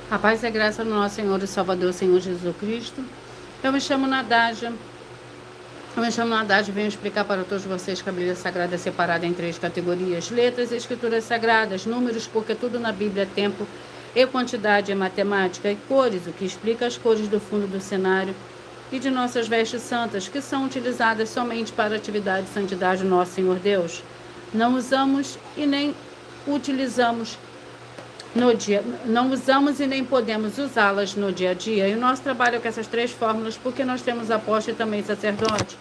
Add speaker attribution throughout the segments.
Speaker 1: A paz e a graça do nosso Senhor e Salvador, Senhor Jesus Cristo. Eu me chamo Nadália. Venho explicar para todos vocês que a Bíblia Sagrada é separada em 3 categorias: letras e escrituras sagradas, números, porque tudo na Bíblia é tempo, e quantidade é matemática, e cores, o que explica as cores do fundo do cenário, e de nossas vestes santas, que são utilizadas somente para a atividade de santidade do nosso Senhor Deus. Não usamos e nem utilizamos no dia, não usamos e nem podemos usá-las no dia a dia. E o nosso trabalho é com essas 3 fórmulas, porque nós temos apóstolo e também sacerdote.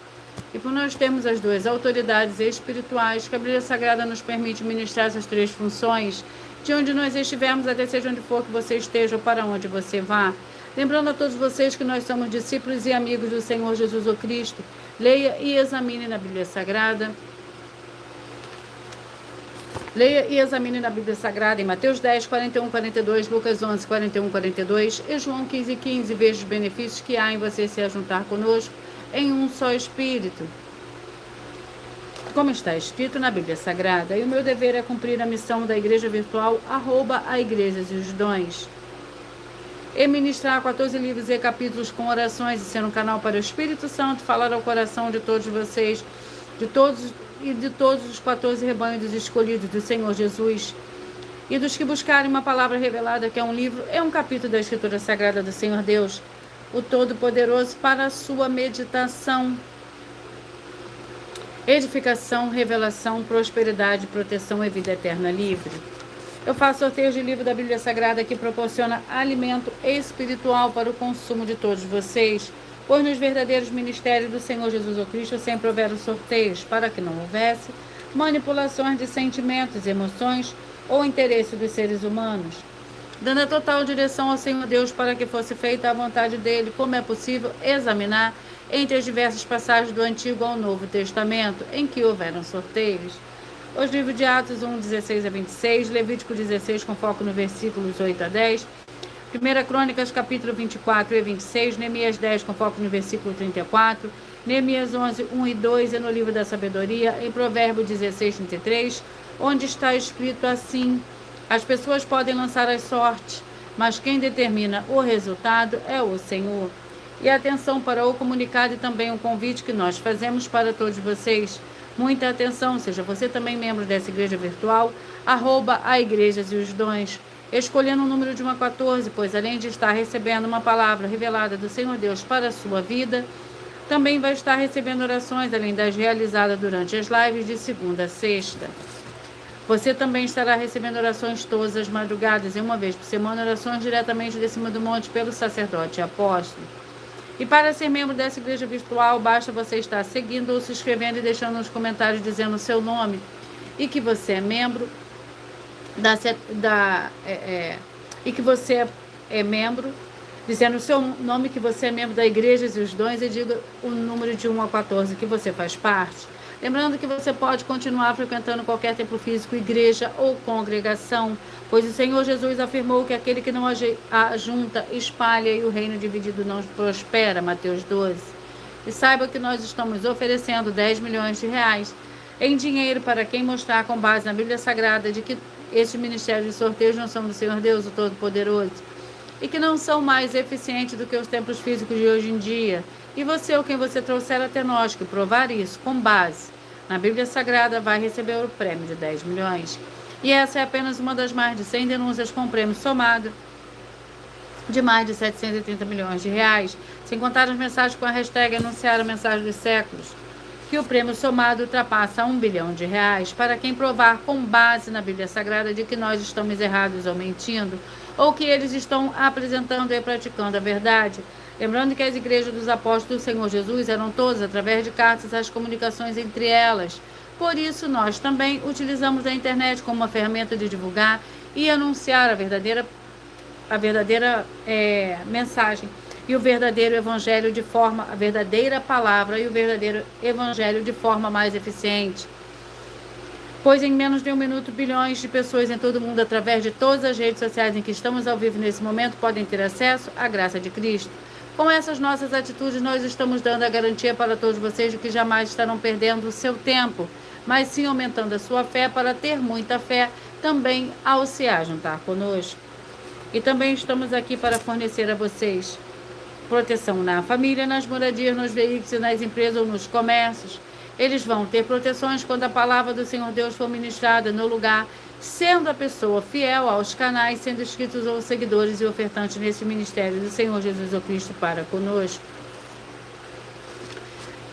Speaker 1: E por nós termos as 2 autoridades espirituais, que a Bíblia Sagrada nos permite ministrar essas 3 funções, de onde nós estivermos, até seja onde for que você esteja ou para onde você vá. Lembrando a todos vocês que nós somos discípulos e amigos do Senhor Jesus Cristo. Leia e examine na Bíblia Sagrada. Leia e examine na Bíblia Sagrada em Mateus 10, 41, 42, Lucas 11, 41, 42 e João 15, 15. Veja os benefícios que há em você se ajuntar conosco em um só Espírito. Como está escrito na Bíblia Sagrada, e o meu dever é cumprir a missão da Igreja Virtual, @ Igrejas e os Dons. E ministrar 14 livros e capítulos com orações e ser um canal para o Espírito Santo, falar ao coração de todos vocês, de todos os 14 rebanhos dos escolhidos do Senhor Jesus, e dos que buscarem uma palavra revelada, que é um livro, é um capítulo da Escritura Sagrada do Senhor Deus, o Todo-Poderoso, para a sua meditação, edificação, revelação, prosperidade, proteção e vida eterna livre. Eu faço sorteios de livro da Bíblia Sagrada que proporciona alimento espiritual para o consumo de todos vocês, pois nos verdadeiros ministérios do Senhor Jesus Cristo sempre houveram sorteios, para que não houvesse manipulações de sentimentos, emoções ou interesse dos seres humanos, dando a total direção ao Senhor Deus para que fosse feita a vontade dele, como é possível examinar entre as diversas passagens do Antigo ao Novo Testamento em que houveram sorteios. Os livros de Atos 1, 16 a 26, Levítico 16, com foco no versículos 8 a 10, 1 Crônicas, capítulo 24 e 26, Neemias 10, com foco no versículo 34, Neemias 11, 1 e 2, e no livro da sabedoria, em Provérbio 16, 33, onde está escrito assim: as pessoas podem lançar as sortes, mas quem determina o resultado é o Senhor. E atenção para o comunicado e também o convite que nós fazemos para todos vocês. Muita atenção, seja você também membro dessa igreja virtual, @ Igrejas e os Dons, escolhendo o número de 1 a 14, pois além de estar recebendo uma palavra revelada do Senhor Deus para a sua vida, também vai estar recebendo orações, além das realizadas durante as lives de segunda a sexta. Você também estará recebendo orações todas as madrugadas, e uma vez por semana, orações diretamente de cima do monte pelo sacerdote e apóstolo. E para ser membro dessa igreja virtual, basta você estar seguindo ou se inscrevendo e deixando nos comentários dizendo o seu nome e que você é membro e que você é membro, dizendo o seu nome, que você é membro da Igrejas e os Dons, e diga o número de 1 a 14 que você faz parte. Lembrando que você pode continuar frequentando qualquer templo físico, igreja ou congregação, pois o Senhor Jesus afirmou que aquele que não ajunta, espalha, e o reino dividido não prospera, Mateus 12. E saiba que nós estamos oferecendo 10 milhões de reais em dinheiro para quem mostrar, com base na Bíblia Sagrada, de que estes ministérios de sorteios não são do Senhor Deus, o Todo-Poderoso, e que não são mais eficientes do que os templos físicos de hoje em dia. E você ou quem você trouxer até nós que provar isso com base na Bíblia Sagrada vai receber o prêmio de 10 milhões. E essa é apenas uma das mais de 100 denúncias com prêmio somado de mais de 730 milhões de reais, sem contar as mensagens com a hashtag anunciar a mensagem dos séculos, que o prêmio somado ultrapassa 1 bilhão de reais para quem provar com base na Bíblia Sagrada de que nós estamos errados ou mentindo, ou que eles estão apresentando e praticando a verdade. Lembrando que as igrejas dos apóstolos do Senhor Jesus eram todas, através de cartas, as comunicações entre elas. Por isso, nós também utilizamos a internet como uma ferramenta de divulgar e anunciar a verdadeira mensagem e o verdadeiro evangelho a verdadeira palavra e o verdadeiro evangelho de forma mais eficiente. Pois em menos de 1 minuto, bilhões de pessoas em todo o mundo, através de todas as redes sociais em que estamos ao vivo nesse momento, podem ter acesso à graça de Cristo. Com essas nossas atitudes, nós estamos dando a garantia para todos vocês de que jamais estarão perdendo o seu tempo, mas sim aumentando a sua fé para ter muita fé também ao se ajuntar conosco. E também estamos aqui para fornecer a vocês proteção na família, nas moradias, nos veículos, nas empresas ou nos comércios. Eles vão ter proteções quando a palavra do Senhor Deus for ministrada no lugar, sendo a pessoa fiel aos canais, sendo inscritos ou seguidores e ofertantes nesse ministério do Senhor Jesus Cristo para conosco.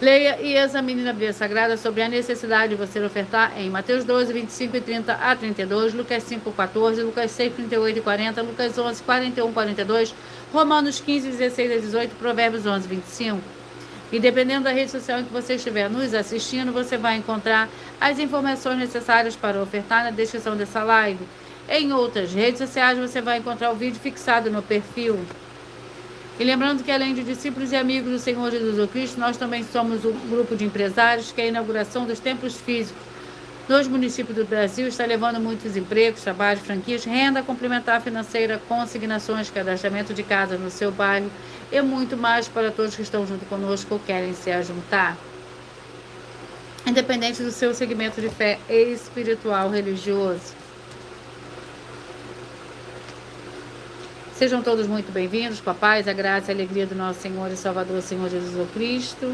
Speaker 1: Leia e examine na Bíblia Sagrada sobre a necessidade de você ofertar em Mateus 12, 25 e 30 a 32, Lucas 5, 14, Lucas 6, 38 e 40, Lucas 11, 41, 42, Romanos 15, 16 a 18, Provérbios 11, 25. E dependendo da rede social em que você estiver nos assistindo, você vai encontrar as informações necessárias para ofertar na descrição dessa live. Em outras redes sociais, você vai encontrar o vídeo fixado no perfil. E lembrando que além de discípulos e amigos do Senhor Jesus Cristo, nós também somos um grupo de empresários que a inauguração dos templos físicos nos municípios do Brasil está levando muitos empregos, trabalhos, franquias, renda complementar financeira, consignações, cadastramento de casa no seu bairro e muito mais para todos que estão junto conosco ou querem se ajuntar. Independente do seu segmento de fé espiritual religioso. Sejam todos muito bem-vindos, com a paz, a graça e a alegria do nosso Senhor e Salvador, Senhor Jesus Cristo.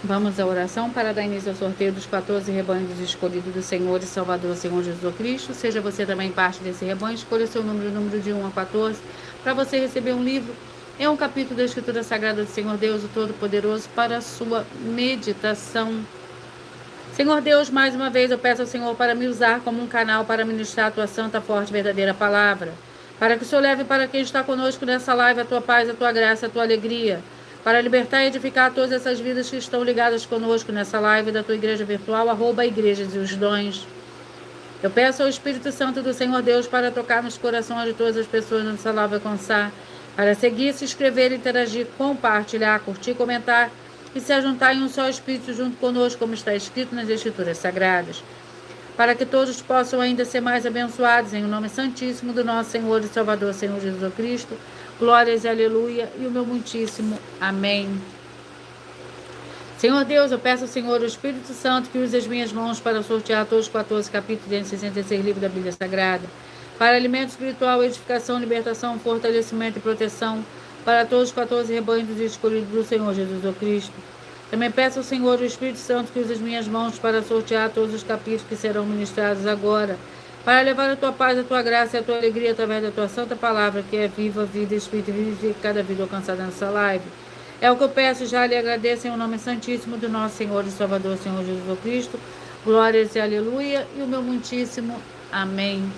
Speaker 1: Vamos à oração para dar início ao sorteio dos 14 rebanhos escolhidos do Senhor e Salvador, Senhor Jesus Cristo. Seja você também parte desse rebanho, escolha seu número de 1 a 14, para você receber um livro e um capítulo da Escritura Sagrada do Senhor Deus, o Todo-Poderoso, para a sua meditação. Senhor Deus, mais uma vez eu peço ao Senhor para me usar como um canal para ministrar a tua santa, forte, verdadeira palavra. Para que o Senhor leve para quem está conosco nessa live a tua paz, a tua graça, a tua alegria. Para libertar e edificar todas essas vidas que estão ligadas conosco nessa live da tua igreja virtual, @igrejas e os dons. Eu peço ao Espírito Santo do Senhor Deus para tocar nos corações de todas as pessoas nessa live alcançar, para seguir, se inscrever, interagir, compartilhar, curtir, comentar, e se ajuntar em um só Espírito junto conosco, como está escrito nas Escrituras Sagradas, para que todos possam ainda ser mais abençoados, em o nome santíssimo do nosso Senhor e Salvador, Senhor Jesus Cristo. Glórias e aleluia, e o meu muitíssimo amém. Senhor Deus, eu peço ao Senhor, o Espírito Santo, que use as minhas mãos para sortear todos os 14 capítulos dentro de 66 livros da Bíblia Sagrada, para alimento espiritual, edificação, libertação, fortalecimento e proteção, para todos os 14 rebanhos escolhidos do Senhor Jesus Cristo. Também peço ao Senhor, o Espírito Santo, que use as minhas mãos para sortear todos os capítulos que serão ministrados agora, para levar a tua paz, a tua graça e a tua alegria através da tua santa palavra, que é viva, vida, espírito e vivifica cada vida alcançada nessa live. É o que eu peço, já lhe agradeço em o nome santíssimo do nosso Senhor e Salvador, Senhor Jesus Cristo. Glórias e aleluia, e o meu muitíssimo amém.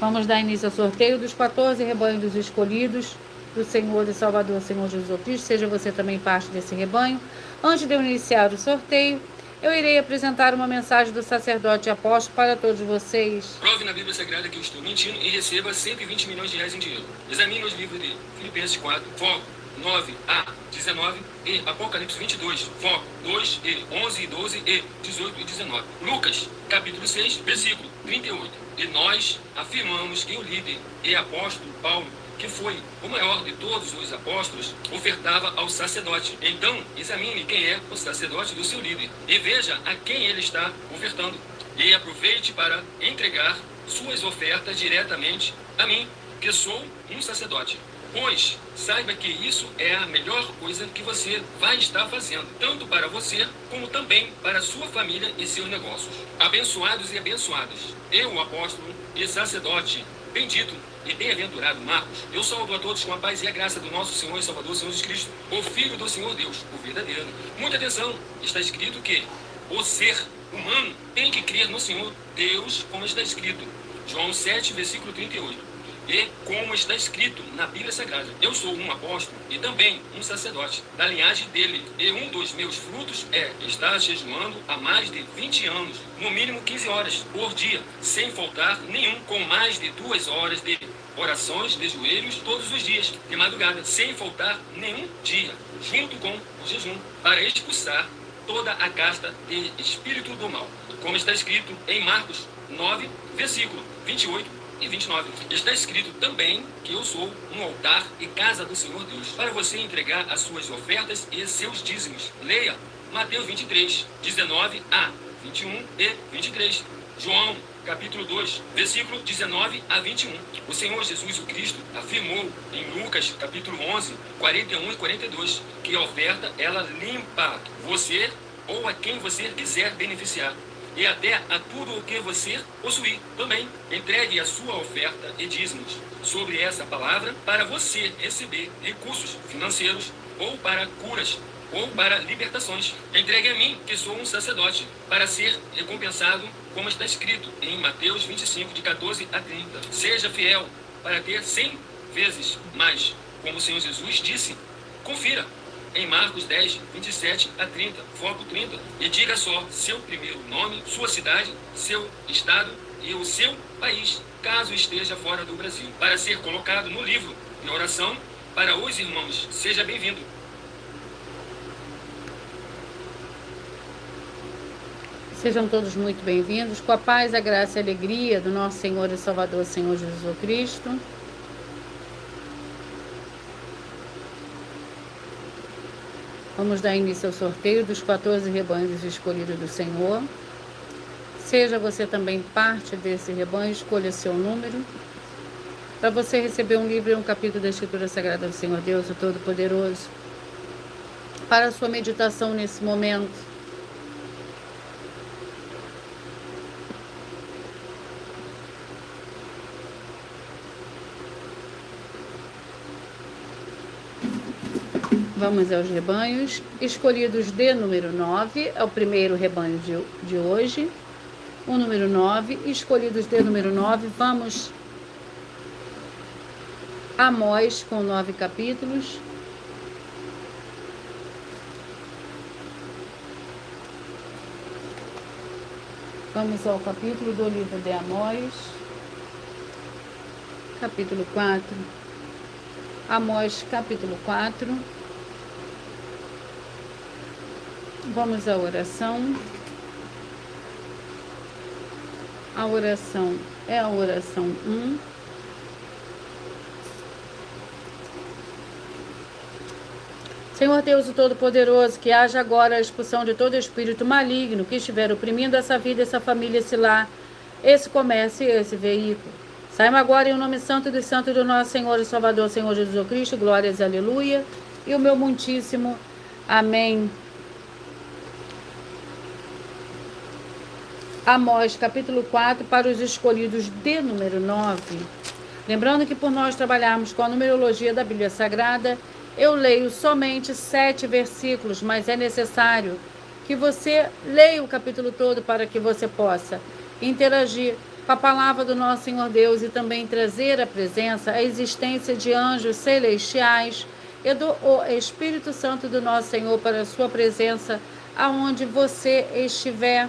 Speaker 1: Vamos dar início ao sorteio dos 14 rebanhos dos escolhidos do Senhor e Salvador, Senhor Jesus Cristo. Seja você também parte desse rebanho. Antes de eu iniciar o sorteio, eu irei apresentar uma mensagem do sacerdote apóstolo para todos vocês.
Speaker 2: Prove na Bíblia Sagrada que eu estou mentindo e receba 120 milhões de reais em dinheiro. Examine os livros de Filipenses 4, foco 9 a 19 e Apocalipse 22, foco 2 e 11 e 12 e 18 e 19. Lucas, capítulo 6, versículo 38. E nós afirmamos que o líder e apóstolo Paulo, que foi o maior de todos os apóstolos, ofertava ao sacerdote. Então, examine quem é o sacerdote do seu líder e veja a quem ele está ofertando. E aproveite para entregar suas ofertas diretamente a mim, que sou um sacerdote. Pois saiba que isso é a melhor coisa que você vai estar fazendo, tanto para você como também para sua família e seus negócios. Abençoados e abençoadas, eu, o apóstolo e sacerdote bendito e bem-aventurado Marcos, eu saúdo a todos com a paz e a graça do nosso Senhor e Salvador, Senhor Jesus Cristo, o Filho do Senhor Deus, o verdadeiro. Muita atenção, está escrito que o ser humano tem que crer no Senhor Deus, como está escrito, João 7, versículo 38. E como está escrito na Bíblia Sagrada, eu sou um apóstolo e também um sacerdote da linhagem dele. E um dos meus frutos é estar jejuando há mais de 20 anos, no mínimo 15 horas por dia, sem faltar nenhum, com mais de 2 horas de orações de joelhos todos os dias, de madrugada, sem faltar nenhum dia, junto com o jejum, para expulsar toda a casta de espírito do mal. Como está escrito em Marcos 9, versículo 28, e 29. Está escrito também que eu sou um altar e casa do Senhor Deus, para você entregar as suas ofertas e seus dízimos. Leia Mateus 23, 19 a 21 e 23. João, capítulo 2, versículo 19 a 21. O Senhor Jesus o Cristo afirmou em Lucas, capítulo 11, 41 e 42, que a oferta, ela limpa você ou a quem você quiser beneficiar, e até a tudo o que você possuir também. Entregue a sua oferta e dízimos sobre essa palavra para você receber recursos financeiros, ou para curas, ou para libertações. Entregue a mim, que sou um sacerdote, para ser recompensado, como está escrito em Mateus 25, de 14 a 30. Seja fiel para ter 100 vezes mais, como o Senhor Jesus disse. Confira em Marcos 10, 27 a 30, foco 30, e diga só seu primeiro nome, sua cidade, seu estado e o seu país, caso esteja fora do Brasil, para ser colocado no livro de oração para os irmãos. Seja bem-vindo.
Speaker 1: Sejam todos muito bem-vindos, com a paz, a graça e a alegria do nosso Senhor e Salvador, Senhor Jesus Cristo. Vamos dar início ao sorteio dos 14 rebanhos escolhidos do Senhor. Seja você também parte desse rebanho, escolha seu número, para você receber um livro e um capítulo da Escritura Sagrada do Senhor Deus, o Todo-Poderoso, para a sua meditação nesse momento. Vamos aos rebanhos escolhidos de número 9, é o primeiro rebanho de hoje. O número 9, escolhidos de número 9, vamos a Amós com 9 capítulos. Vamos ao capítulo do livro de Amós, capítulo 4. Amós, capítulo 4. Vamos à oração. A oração é a oração 1. Senhor Deus o Todo-Poderoso, que haja agora a expulsão de todo espírito maligno que estiver oprimindo essa vida, essa família, esse lar, esse comércio e esse veículo. Saímos agora em nome santo dos santos do nosso Senhor e Salvador, Senhor Jesus Cristo, glórias, aleluia, e o meu muitíssimo amém. Amós, capítulo 4, para os escolhidos de número 9. Lembrando que por nós trabalharmos com a numerologia da Bíblia Sagrada, eu leio somente 7 versículos, mas é necessário que você leia o capítulo todo para que você possa interagir com a palavra do nosso Senhor Deus e também trazer a presença, a existência de anjos celestiais e do Espírito Santo do nosso Senhor para a sua presença aonde você estiver.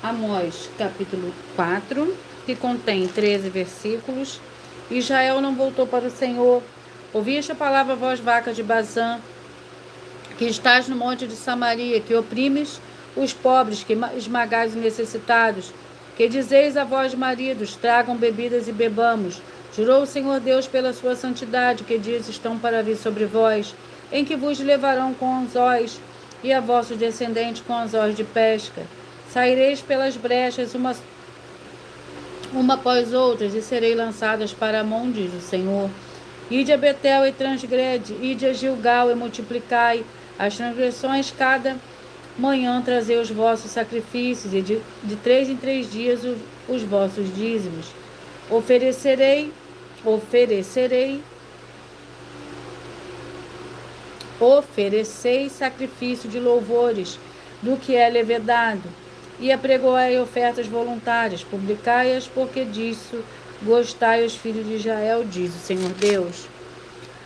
Speaker 1: Amós, capítulo 4, que contém 13 versículos. Israel não voltou para o Senhor. Ouviste a palavra, vós vacas de Bazã, que estás no monte de Samaria, que oprimes os pobres, que esmagais os necessitados, que dizeis a vós, maridos, tragam bebidas e bebamos. Jurou o Senhor Deus pela sua santidade, que dias estão para vir sobre vós, em que vos levarão com anzóis, e a vossos descendentes com anzóis de pesca. Saireis pelas brechas uma após outras, e serei lançadas para a mão, diz o Senhor. Ide a Betel e transgrede, ide a Gilgal e multiplicai as transgressões, cada manhã trazei os vossos sacrifícios, e de 3 em 3 dias os vossos dízimos. Ofereceis sacrifício de louvores, do que é levedado, e apregoai ofertas voluntárias, publicai-as, porque disso gostai os filhos de Israel, diz o Senhor Deus.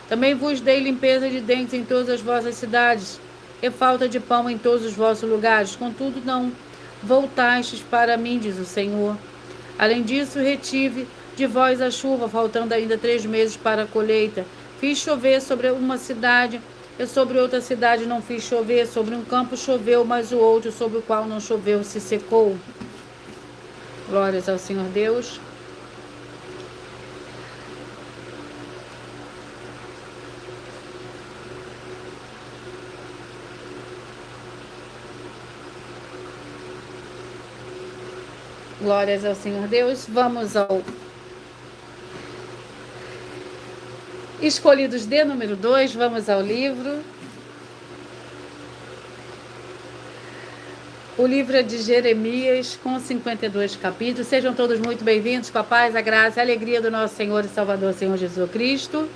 Speaker 1: Também vos dei limpeza de dentes em todas as vossas cidades, e falta de pão em todos os vossos lugares, contudo não voltastes para mim, diz o Senhor. Além disso, retive de vós a chuva, faltando ainda 3 meses para a colheita. Fiz chover sobre uma cidade E sobre outra cidade não fiz chover, sobre um campo choveu, mas o outro sobre o qual não choveu se secou. Glórias ao Senhor Deus. Glórias ao Senhor Deus. Vamos ao Escolhidos de número 2. Vamos ao livro. O livro é de Jeremias, com 52 capítulos. Sejam todos muito bem-vindos, com a paz, a graça e a alegria do nosso Senhor e Salvador, Senhor Jesus Cristo.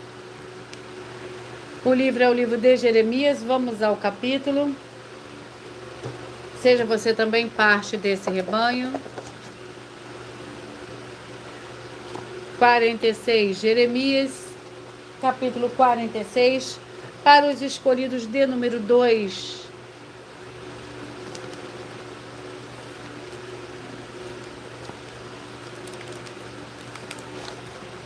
Speaker 1: O livro é o livro de Jeremias. Vamos ao capítulo. Seja você também parte desse rebanho. 46, Jeremias, capítulo 46, para os escolhidos de número 2.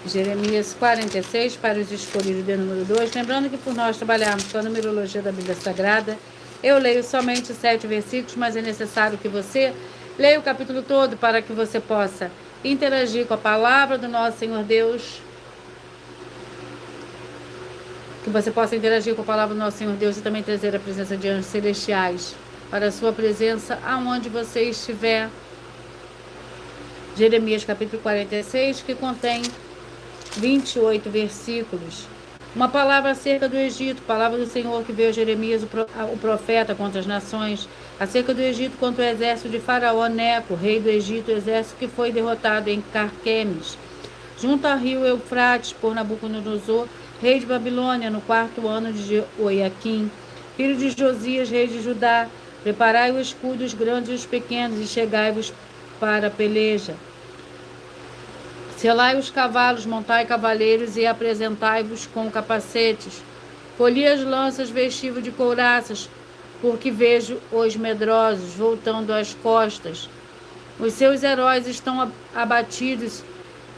Speaker 1: Jeremias 46, para os escolhidos de número 2. Lembrando que por nós trabalharmos com a numerologia da Bíblia Sagrada, eu leio somente 7 versículos, mas é necessário que você leia o capítulo todo para que você possa interagir com a palavra do nosso Senhor Deus. Que você possa interagir com a palavra do nosso Senhor Deus e também trazer a presença de anjos celestiais para a sua presença aonde você estiver. Jeremias capítulo 46, que contém 28 versículos. Uma palavra acerca do Egito, palavra do Senhor que veio a Jeremias, o profeta, contra as nações, acerca do Egito contra o exército de Faraó Neco, rei do Egito, o exército que foi derrotado em Carquemes, junto ao rio Eufrates, por Nabucodonosor, rei de Babilônia, no 4º ano de Jeoiaquim, filho de Josias, rei de Judá. Preparai o escudo, os grandes e os pequenos, e chegai-vos para a peleja. Selai os cavalos, montai cavaleiros e apresentai-vos com capacetes. Colhi as lanças, vesti-vos de couraças, porque vejo os medrosos voltando às costas. Os seus heróis estão abatidos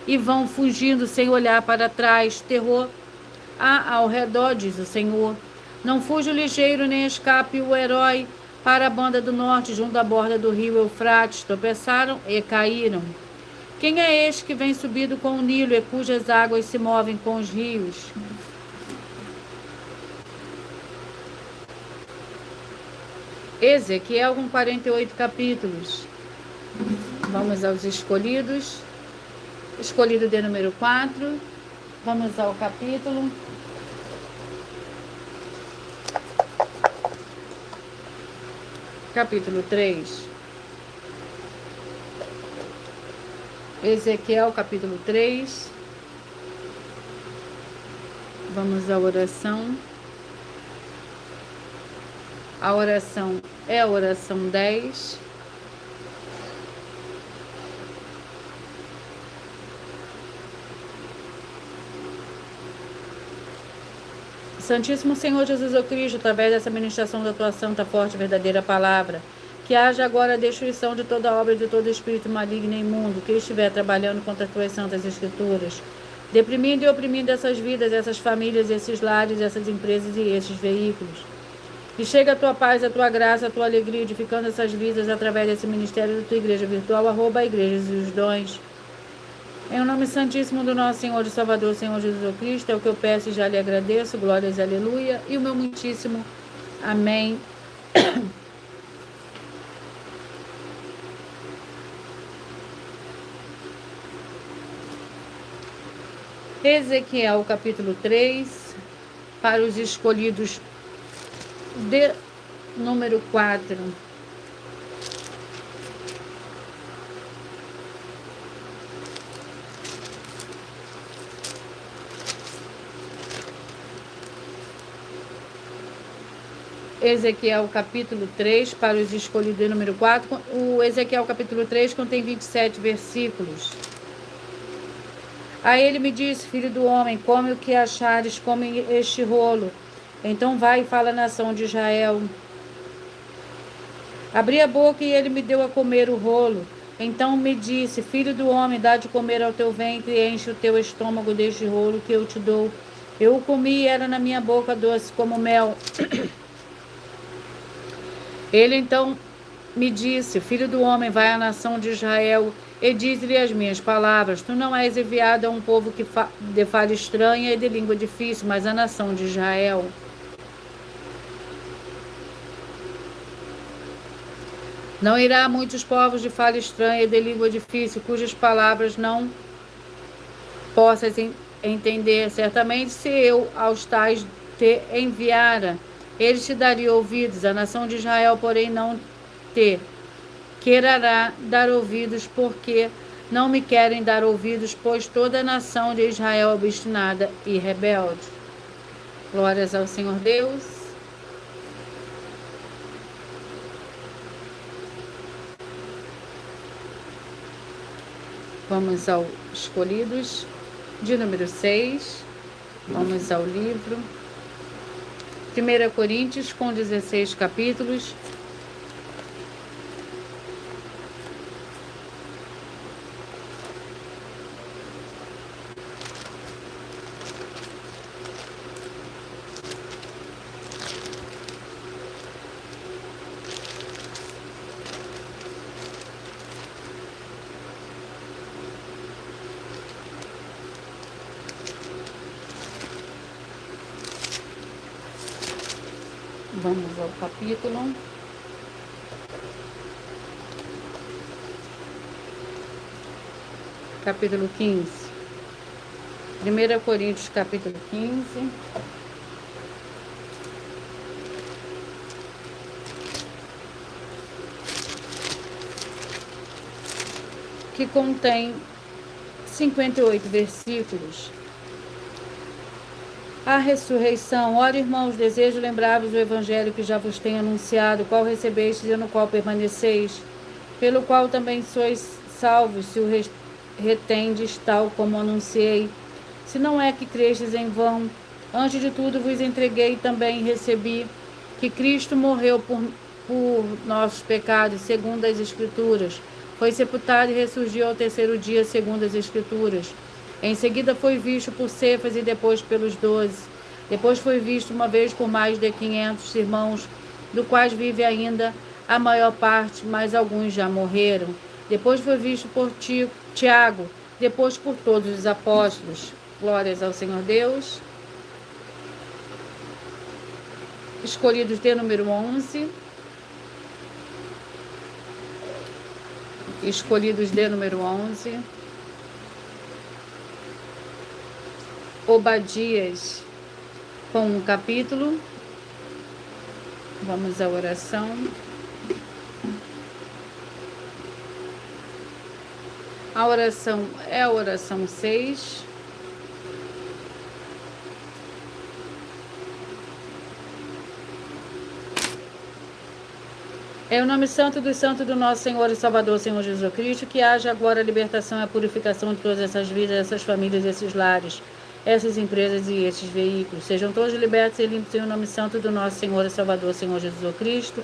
Speaker 1: e vão fugindo sem olhar para trás. Terror há ao redor, diz o Senhor. Não fuja o ligeiro, nem escape o herói para a banda do norte, junto à borda do rio Eufrates. Tropeçaram e caíram. Quem é este que vem subido com o Nilo e cujas águas se movem com os rios? Ezequiel com 48 capítulos. Vamos aos escolhidos. Escolhido de número 4. Vamos ao capítulo. Capítulo 3. Ezequiel, capítulo 3. Vamos à oração. A oração é a oração 10. Santíssimo Senhor Jesus Cristo, através dessa ministração da tua santa, forte e verdadeira palavra, que haja agora a destruição de toda obra e de todo espírito maligno e imundo que estiver trabalhando contra as tuas santas escrituras, deprimindo e oprimindo essas vidas, essas famílias, esses lares, essas empresas e esses veículos. E chega a tua paz, a tua graça, a tua alegria, edificando essas vidas através desse ministério da tua igreja virtual, @igrejas e os dons. Em o nome santíssimo do nosso Senhor e Salvador, Senhor Jesus Cristo, é o que eu peço e já lhe agradeço. Glórias, aleluia. E o meu muitíssimo amém. Ezequiel, capítulo 3, para os escolhidos de número 4. Ezequiel, capítulo 3, para os escolhidos de número 4. O Ezequiel, capítulo 3, contém 27 versículos. Aí ele me disse: filho do homem, come o que achares, come este rolo. Então vai e fala à nação de Israel. Abri a boca e ele me deu a comer o rolo. Então me disse: filho do homem, dá de comer ao teu ventre e enche o teu estômago deste rolo que eu te dou. Eu o comi e era na minha boca doce como mel. Ele então me disse: Filho do homem, vai à nação de Israel e diz-lhe as minhas palavras. Tu não és enviado a um povo que de fala estranha e de língua difícil, mas à nação de Israel. Não irá a muitos povos de fala estranha e de língua difícil, cujas palavras não possas entender. Certamente, se eu aos tais te enviara, eles te dariam ouvidos. A nação de Israel, porém, não te quererá dar ouvidos, porque não me querem dar ouvidos, pois toda a nação de Israel é obstinada e rebelde. Glórias ao Senhor Deus. Vamos ao escolhidos de número 6. Vamos ao livro 1 Coríntios, com 16 capítulos. Vamos ao capítulo. Capítulo 15. 1 Coríntios, capítulo 15. Que contém 58 versículos. A ressurreição. Ora, irmãos, desejo lembrar-vos do evangelho que já vos tenho anunciado, qual recebestes e no qual permaneceis, pelo qual também sois salvos, se o retendes, tal como anunciei. Se não é que crestes em vão, antes de tudo vos entreguei também recebi que Cristo morreu por nossos pecados, segundo as Escrituras. Foi sepultado e ressurgiu ao terceiro dia, segundo as Escrituras. Em seguida foi visto por Cefas e depois pelos 12. Depois foi visto uma vez por mais de 500 irmãos, do quais vive ainda a maior parte, mas alguns já morreram. Depois foi visto por Tiago, depois por todos os apóstolos. Glórias ao Senhor Deus. Escolhidos de número 11. Escolhidos de número 11. Obadias, com um capítulo. Vamos à oração. A oração é a oração 6. É o nome santo dos santos do nosso Senhor e Salvador, Senhor Jesus Cristo, que haja agora a libertação e a purificação de todas essas vidas, essas famílias, esses lares, essas empresas e esses veículos. Sejam todos libertos e limpos em o nome santo do nosso Senhor e Salvador, Senhor Jesus Cristo,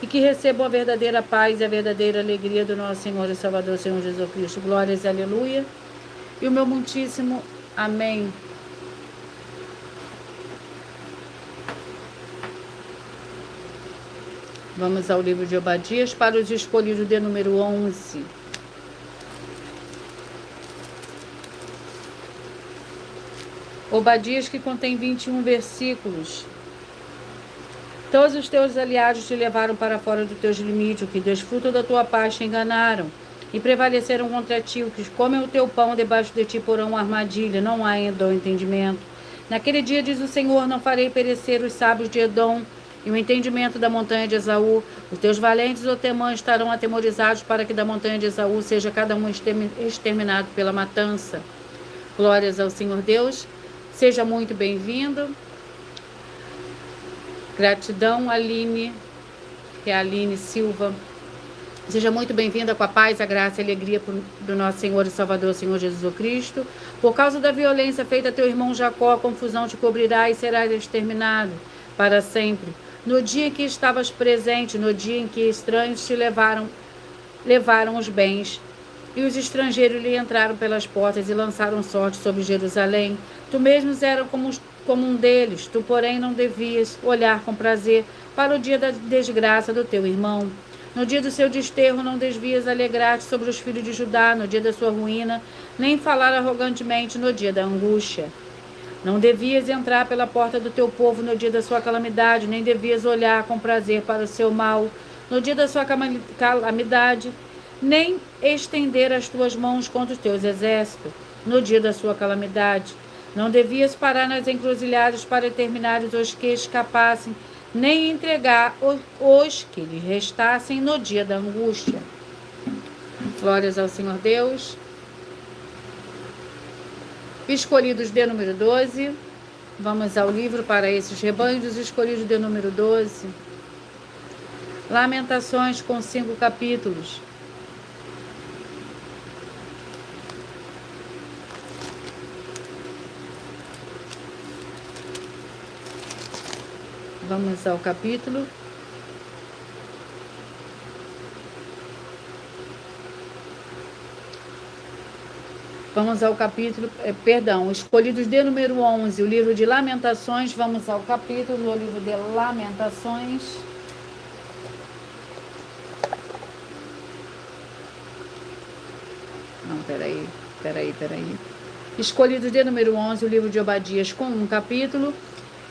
Speaker 1: e que recebam a verdadeira paz e a verdadeira alegria do nosso Senhor e Salvador, Senhor Jesus Cristo. Glórias e aleluia. E o meu muitíssimo amém. Vamos ao livro de Obadias, para os escolhidos de número 11. Obadias, que contém 21 versículos. Todos os teus aliados te levaram para fora dos teus limites, que desfrutam da tua paz te enganaram e prevaleceram contra ti, o que comem o teu pão debaixo de ti porão uma armadilha, não há em Edom entendimento. Naquele dia, diz o Senhor, não farei perecer os sábios de Edom e o entendimento da montanha de Esaú. Os teus valentes, ó Temã, estarão atemorizados para que da montanha de Esaú seja cada um exterminado pela matança. Glórias ao Senhor Deus. Seja muito bem-vindo. Gratidão, Aline, que é a Aline Silva. Seja muito bem-vinda com a paz, a graça e a alegria do nosso Senhor e Salvador, Senhor Jesus Cristo. Por causa da violência feita a teu irmão Jacó, a confusão te cobrirá e serás exterminado para sempre. No dia em que estavas presente, no dia em que estranhos te levaram os bens, e os estrangeiros lhe entraram pelas portas e lançaram sorte sobre Jerusalém. Tu mesmos eram como como um deles. Tu, porém, não devias olhar com prazer para o dia da desgraça do teu irmão. No dia do seu desterro, não devias alegrar-te sobre os filhos de Judá, no dia da sua ruína, nem falar arrogantemente no dia da angústia. Não devias entrar pela porta do teu povo no dia da sua calamidade, nem devias olhar com prazer para o seu mal no dia da sua calamidade, nem estender as tuas mãos contra os teus exércitos no dia da sua calamidade. Não devias parar nas encruzilhadas para determinar os que escapassem, nem entregar os que lhe restassem no dia da angústia. Glórias ao Senhor Deus. Escolhidos de número 12. Vamos ao livro para esses rebanhos, escolhidos de número 12. Lamentações com 5 capítulos. Vamos ao capítulo. Vamos ao capítulo, escolhidos de número 11, o livro de Lamentações. Vamos ao capítulo, o livro de Lamentações. Não, peraí. Escolhidos de número 11, o livro de Obadias, com 1 capítulo.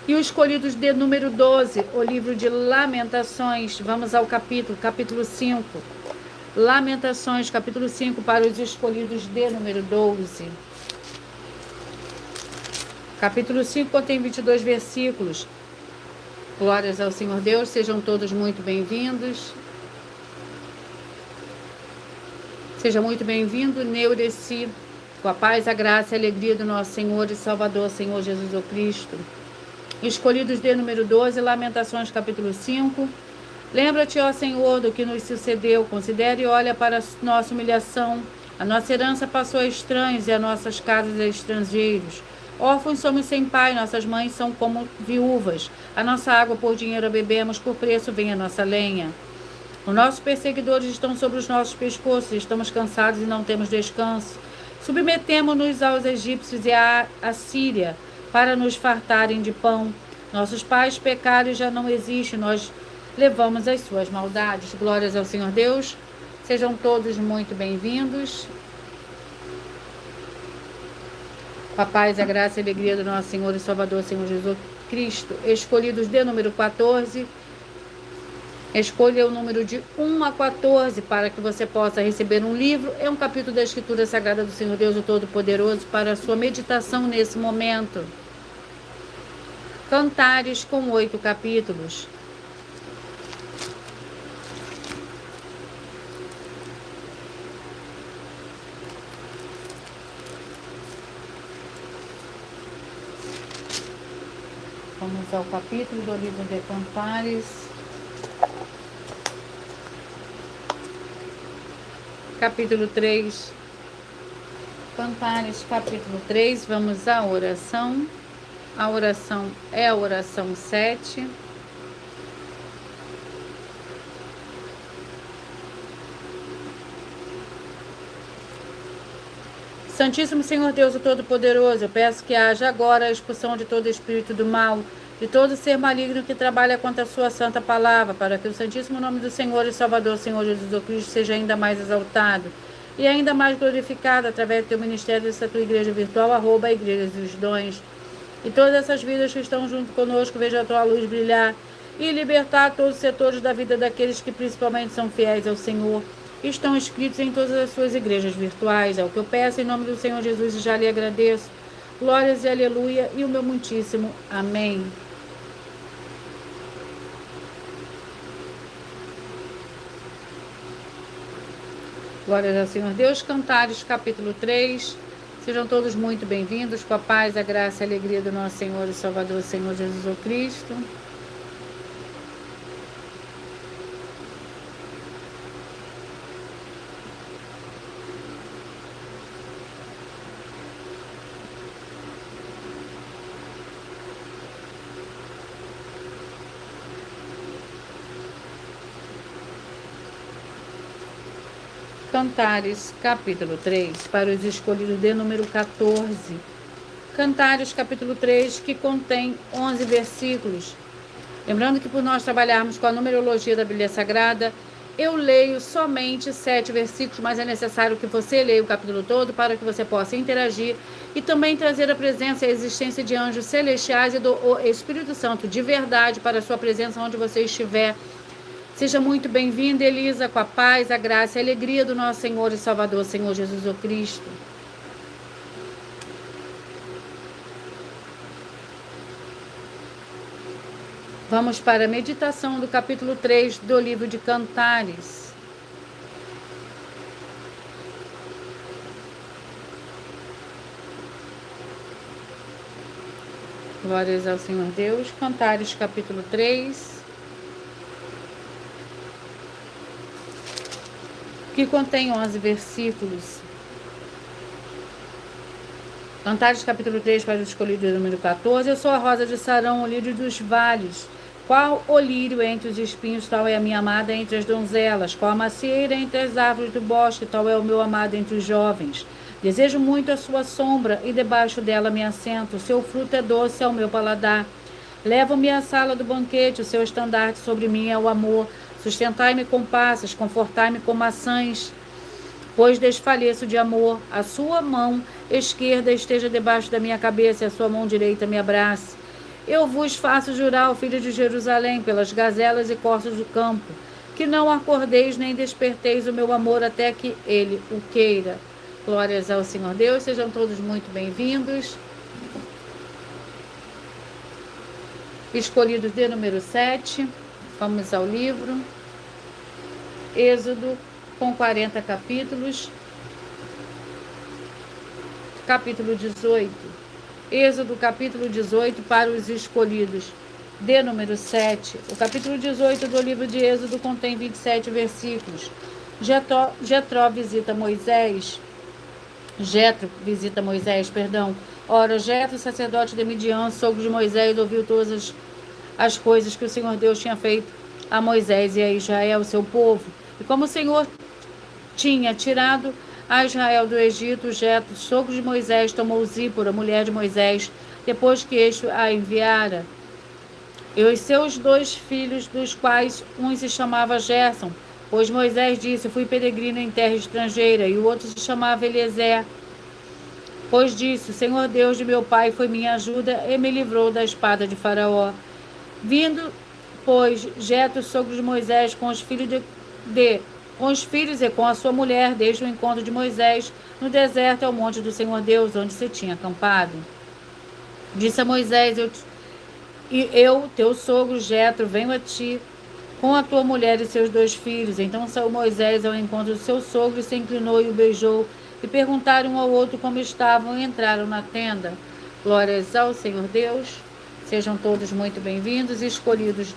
Speaker 1: E os escolhidos de número 12, o livro de Lamentações. Vamos ao capítulo 5. Lamentações, capítulo 5, para os escolhidos de número 12. Capítulo 5 contém 22 versículos. Glórias ao Senhor Deus, sejam todos muito bem-vindos. Seja muito bem-vindo, Neureci, com a paz, a graça e a alegria do nosso Senhor e Salvador, Senhor Jesus o Cristo. Escolhidos de número 12, Lamentações, capítulo 5. Lembra-te, ó Senhor, do que nos sucedeu. Considere e olha para a nossa humilhação. A nossa herança passou a estranhos e as nossas casas a estrangeiros. Órfãos somos sem pai, nossas mães são como viúvas. A nossa água por dinheiro a bebemos, por preço vem a nossa lenha. Os nossos perseguidores estão sobre os nossos pescoços, estamos cansados e não temos descanso. Submetemo-nos aos egípcios e à Síria, para nos fartarem de pão. Nossos pais pecaram e já não existem, nós levamos as suas maldades. Glórias ao Senhor Deus. Sejam todos muito bem-vindos. Com a paz, a graça e a alegria do nosso Senhor e Salvador, Senhor Jesus Cristo. Escolhidos de número 14. Escolha o número de 1 a 14 para que você possa receber um livro. É um capítulo da Escritura Sagrada do Senhor Deus, o Todo-Poderoso, para a sua meditação nesse momento. Cantares com 8 capítulos. Vamos ao capítulo do livro de Cantares. Capítulo 3. Cantares, capítulo 3. Vamos à oração. A oração é a oração 7. Santíssimo Senhor Deus, o Todo-Poderoso, eu peço que haja agora a expulsão de todo espírito do mal, de todo ser maligno que trabalha contra a sua santa palavra, para que o santíssimo nome do Senhor e Salvador, Senhor Jesus Cristo, seja ainda mais exaltado e ainda mais glorificado através do teu ministério dessa tua igreja virtual, @ Igreja dos Dons. E todas essas vidas que estão junto conosco, veja a tua luz brilhar e libertar todos os setores da vida daqueles que principalmente são fiéis ao Senhor. Estão escritos em todas as suas igrejas virtuais. É o que eu peço em nome do Senhor Jesus e já lhe agradeço. Glórias e aleluia e o meu muitíssimo amém. Glórias ao Senhor Deus. Cantares, capítulo 3. Sejam todos muito bem-vindos, com a paz, a graça e a alegria do nosso Senhor e Salvador, Senhor Jesus Cristo. Cantares, capítulo 3, para os escolhidos de número 14. Cantares, capítulo 3, que contém 11 versículos. Lembrando que por nós trabalharmos com a numerologia da Bíblia Sagrada, eu leio somente 7 versículos, mas é necessário que você leia o capítulo todo para que você possa interagir e também trazer a presença e a existência de anjos celestiais e do Espírito Santo de verdade para a sua presença onde você estiver. Seja muito bem-vinda, Elisa, com a paz, a graça e a alegria do nosso Senhor e Salvador, Senhor Jesus o Cristo. Vamos para a meditação do capítulo 3 do livro de Cantares. Glórias ao Senhor Deus. Cantares, capítulo 3, que contém 11 versículos. Cantares, capítulo 3, para o escolhido número 14. Eu sou a rosa de Sarão, o lírio dos vales. Qual o lírio entre os espinhos, tal é a minha amada entre as donzelas. Qual a macieira entre as árvores do bosque, tal é o meu amado entre os jovens. Desejo muito a sua sombra, e debaixo dela me assento. O seu fruto é doce ao meu paladar. Levo-me à sala do banquete, o seu estandarte sobre mim é o amor. Sustentai-me com passas, confortai-me com maçãs, pois desfaleço de amor. A sua mão esquerda esteja debaixo da minha cabeça, e a sua mão direita me abrace. Eu vos faço jurar, ó filho de Jerusalém, pelas gazelas e corços do campo, que não acordeis nem desperteis o meu amor até que ele o queira. Glórias ao Senhor Deus, sejam todos muito bem-vindos. Escolhidos de número 7, vamos ao livro. Êxodo, com 40 capítulos. Capítulo 18. Êxodo, capítulo 18, para os escolhidos, de número 7. O capítulo 18 do livro de Êxodo contém 27 versículos. Jetro visita Moisés. Ora, Jetro, sacerdote de Midian, sogro de Moisés, ouviu todas as coisas que o Senhor Deus tinha feito a Moisés e a Israel, seu povo. E como o Senhor tinha tirado a Israel do Egito, Jetro, sogro de Moisés, tomou Zípora, mulher de Moisés, depois que este a enviara, e os seus 2 filhos, dos quais um se chamava Gerson, pois Moisés disse: fui peregrino em terra estrangeira, e o outro se chamava Eliezer, pois disse: o Senhor Deus de meu pai foi minha ajuda e me livrou da espada de Faraó. Vindo, pois, Jetro, sogro de Moisés, com os filhos e com a sua mulher, desde o encontro de Moisés no deserto ao monte do Senhor Deus, onde se tinha acampado. Disse a Moisés: eu, teu sogro Jetro, venho a ti com a tua mulher e seus 2 filhos. Então saiu Moisés ao encontro do seu sogro e se inclinou e o beijou. E perguntaram um ao outro como estavam e entraram na tenda. Glórias ao Senhor Deus. Sejam todos muito bem-vindos e escolhidos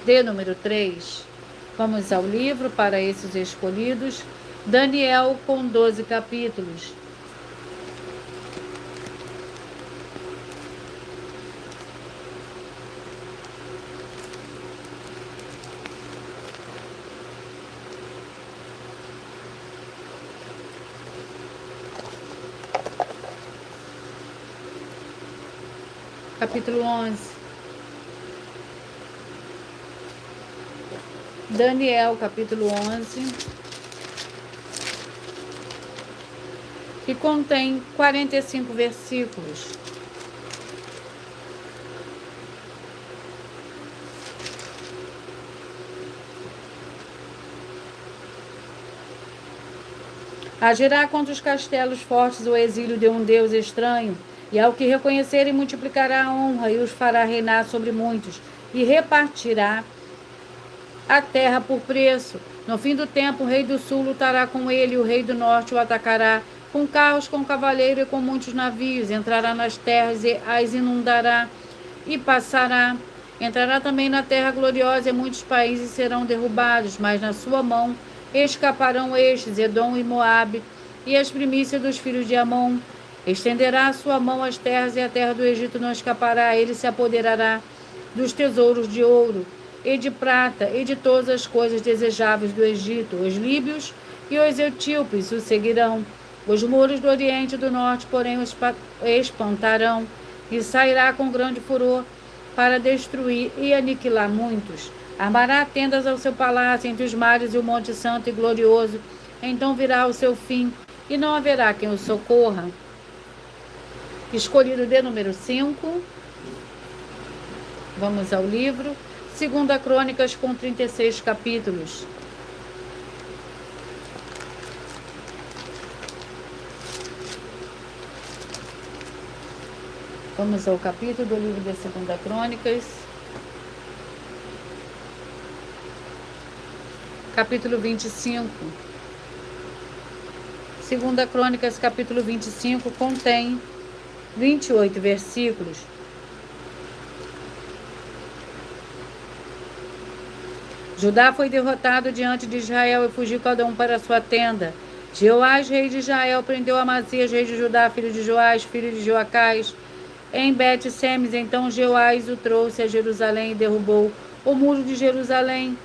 Speaker 1: de número 3. Vamos ao livro para esses escolhidos. Daniel, com 12 capítulos. Capítulo 11. Daniel, capítulo 11, que contém 45 versículos. Agirá contra os castelos fortes o exílio de um Deus estranho, e ao que reconhecerem multiplicará a honra e os fará reinar sobre muitos, e repartirá a terra por preço. No fim do tempo, o rei do sul lutará com ele, e o rei do norte o atacará, com carros, com cavaleiro e com muitos navios. Entrará nas terras e as inundará, e passará. Entrará também na terra gloriosa, e muitos países serão derrubados, mas na sua mão escaparão estes, Edom e Moabe, e as primícias dos filhos de Amon. Estenderá a sua mão às terras, e a terra do Egito não escapará. Ele se apoderará dos tesouros de ouro e de prata, e de todas as coisas desejáveis do Egito. Os líbios e os etíopes o seguirão, Os muros do Oriente e do Norte, porém, o espantarão, e sairá com grande furor para destruir e aniquilar muitos. Armará tendas ao seu palácio entre os mares e o Monte Santo e Glorioso. Então virá o seu fim, e não haverá quem o socorra. Escolhido de número 5. Vamos ao livro. 2 Crônicas, com 36 capítulos. Vamos ao capítulo do livro de 2 Crônicas. Capítulo 25. 2 Crônicas, capítulo 25, contém 28 versículos. Judá foi derrotado diante de Israel e fugiu cada um para sua tenda. Jeoás, rei de Israel, prendeu Amazias, rei de Judá, filho de Joás, filho de Joacás, em Bet-Semes. Então Jeoás o trouxe a Jerusalém e derrubou o muro de Jerusalém,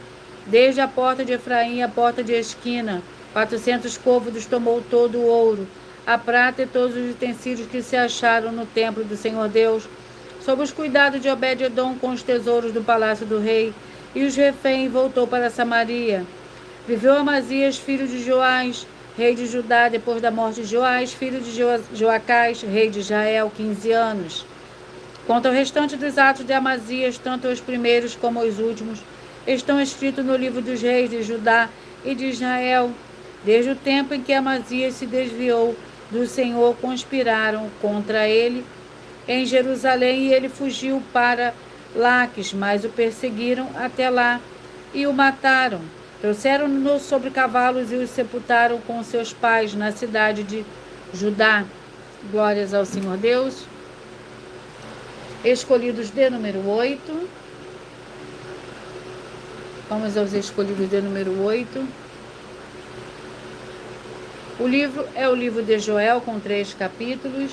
Speaker 1: desde a porta de Efraim à porta de esquina. 400 côvados tomou todo o ouro, a prata e todos os utensílios que se acharam no templo do Senhor Deus, sob os cuidados de Obed-Edom, com os tesouros do palácio do rei e os reféns, voltou para Samaria. Viveu Amazias, filho de Joás, rei de Judá, depois da morte de Joás, filho de Joacás, rei de Israel, 15 anos. Quanto ao restante dos atos de Amazias, tanto os primeiros como os últimos, estão escritos no livro dos reis de Judá e de Israel. Desde o tempo em que Amazias se desviou do Senhor, conspiraram contra ele em Jerusalém, e ele fugiu para Laques, mas o perseguiram até lá e o mataram. Trouxeram-no sobre cavalos e o sepultaram com seus pais na cidade de Judá. Glórias ao Senhor Deus. Escolhidos de número 8. Vamos aos escolhidos de número 8. O livro é o livro de Joel, com 3 capítulos.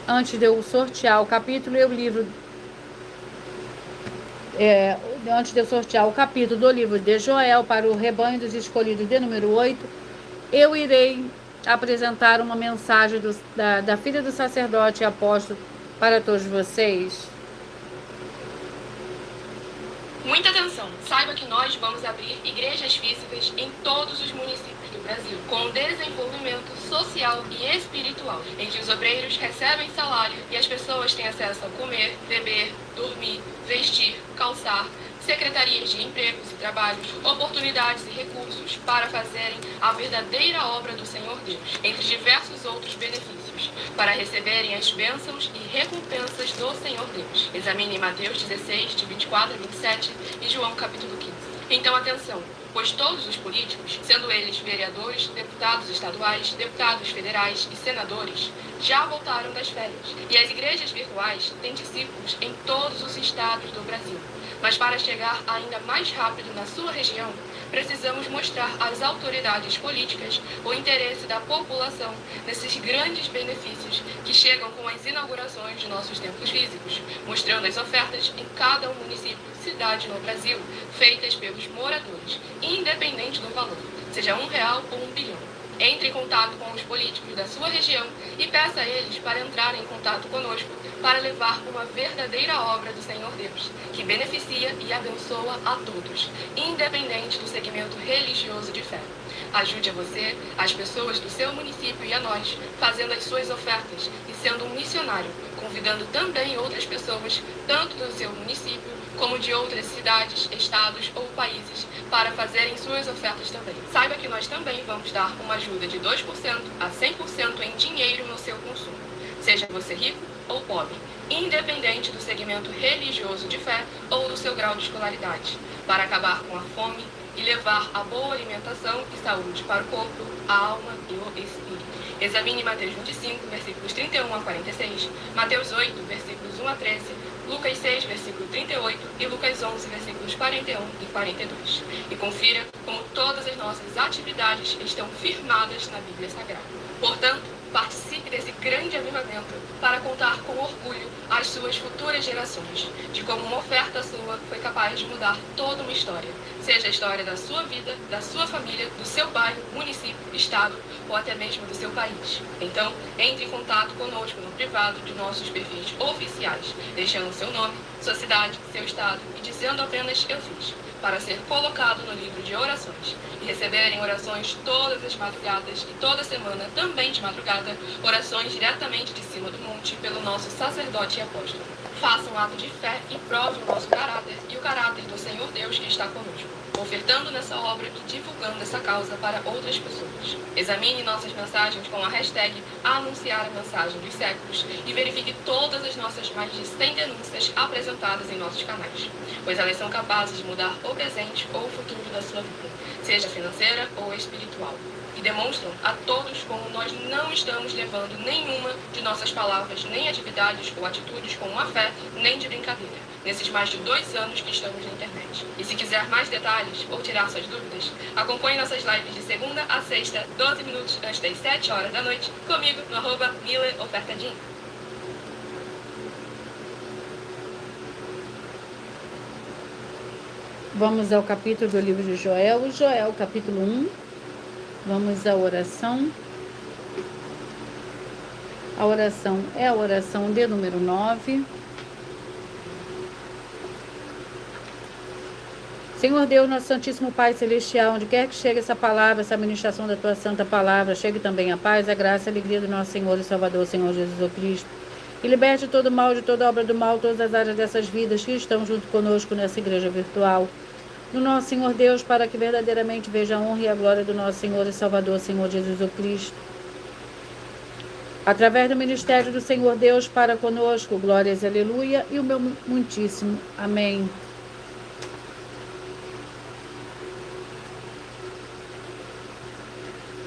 Speaker 1: Antes de eu sortear o capítulo e o livro, antes de eu sortear o capítulo do livro de Joel para o rebanho dos escolhidos de número 8, eu irei apresentar uma mensagem da filha do sacerdote e apóstolo para todos vocês.
Speaker 3: Muita atenção! Saiba que nós vamos abrir igrejas físicas em todos os municípios do Brasil, com desenvolvimento social e espiritual, em que os obreiros recebem salário e as pessoas têm acesso a comer, beber, dormir, vestir, calçar, secretarias de empregos e trabalhos, oportunidades e recursos para fazerem a verdadeira obra do Senhor Deus, entre diversos outros benefícios, para receberem as bênçãos e recompensas do Senhor Deus. Examine Mateus 16, de 24 a 27 e João capítulo 15. Então atenção, pois todos os políticos, sendo eles vereadores, deputados estaduais, deputados federais e senadores, já voltaram das férias, e as igrejas virtuais têm discípulos em todos os estados do Brasil. Mas para chegar ainda mais rápido na sua região, precisamos mostrar às autoridades políticas o interesse da população nesses grandes benefícios que chegam com as inaugurações de nossos templos físicos, mostrando as ofertas em cada município, cidade no Brasil, feitas pelos moradores, independente do valor, seja R$1 ou 1 bilhão. Entre em contato com os políticos da sua região e peça a eles para entrarem em contato conosco para levar uma verdadeira obra do Senhor Deus, que beneficia e abençoa a todos, independente do segmento religioso de fé. Ajude a você, as pessoas do seu município e a nós, fazendo as suas ofertas e sendo um missionário, convidando também outras pessoas, tanto do seu município como de outras cidades, estados ou países, para fazerem suas ofertas também. Saiba que nós também vamos dar uma ajuda de 2% a 100% em dinheiro no seu consumo, seja você rico ou pobre, independente do segmento religioso de fé ou do seu grau de escolaridade, para acabar com a fome e levar a boa alimentação e saúde para o corpo, a alma e o espírito. Examine Mateus 25, versículos 31 a 46, Mateus 8, versículos 1 a 13, Lucas 6, versículo 38 e Lucas 11, versículos 41 e 42. E confira como todas as nossas atividades estão firmadas na Bíblia Sagrada. Portanto, Participe desse grande avivamento para contar com orgulho às suas futuras gerações de como uma oferta sua foi capaz de mudar toda uma história, seja a história da sua vida, da sua família, do seu bairro, município, estado ou até mesmo do seu país. Então, entre em contato conosco no privado de nossos perfis oficiais, deixando seu nome, sua cidade, seu estado e dizendo apenas "eu fiz", para ser colocado no livro de orações e receberem orações todas as madrugadas e toda semana, também de madrugada, orações diretamente de cima do monte pelo nosso sacerdote e apóstolo. Faça um ato de fé e prove o nosso caráter e o caráter do Senhor Deus que está conosco, ofertando nessa obra e divulgando essa causa para outras pessoas. Examine nossas mensagens com a hashtag Anunciar a Mensagem dos Séculos e verifique todas as nossas mais de 100 denúncias apresentadas em nossos canais, pois elas são capazes de mudar o presente ou o futuro da sua vida, seja financeira ou espiritual, e demonstram a todos como nós não estamos levando nenhuma de nossas palavras, nem atividades ou atitudes com má fé, nem de brincadeira, nesses mais de 2 anos que estamos na internet. E se quiser mais detalhes ou tirar suas dúvidas, acompanhe nossas lives de segunda a sexta, 12 minutos antes das 7 horas da noite, comigo no @MileOfertaDin.
Speaker 1: Vamos ao capítulo do livro de Joel, capítulo 1. Vamos à oração. A oração é a oração de número 9. Senhor Deus, nosso Santíssimo Pai Celestial, onde quer que chegue essa palavra, essa ministração da Tua Santa Palavra, chegue também a paz, a graça e a alegria do nosso Senhor e Salvador, Senhor Jesus Cristo. E liberte de todo mal, de toda obra do mal, todas as áreas dessas vidas que estão junto conosco nessa igreja virtual. No nosso Senhor Deus, para que verdadeiramente veja a honra e a glória do nosso Senhor e Salvador, Senhor Jesus Cristo. Através do ministério do Senhor Deus para conosco, glórias, aleluia, e o meu muitíssimo amém.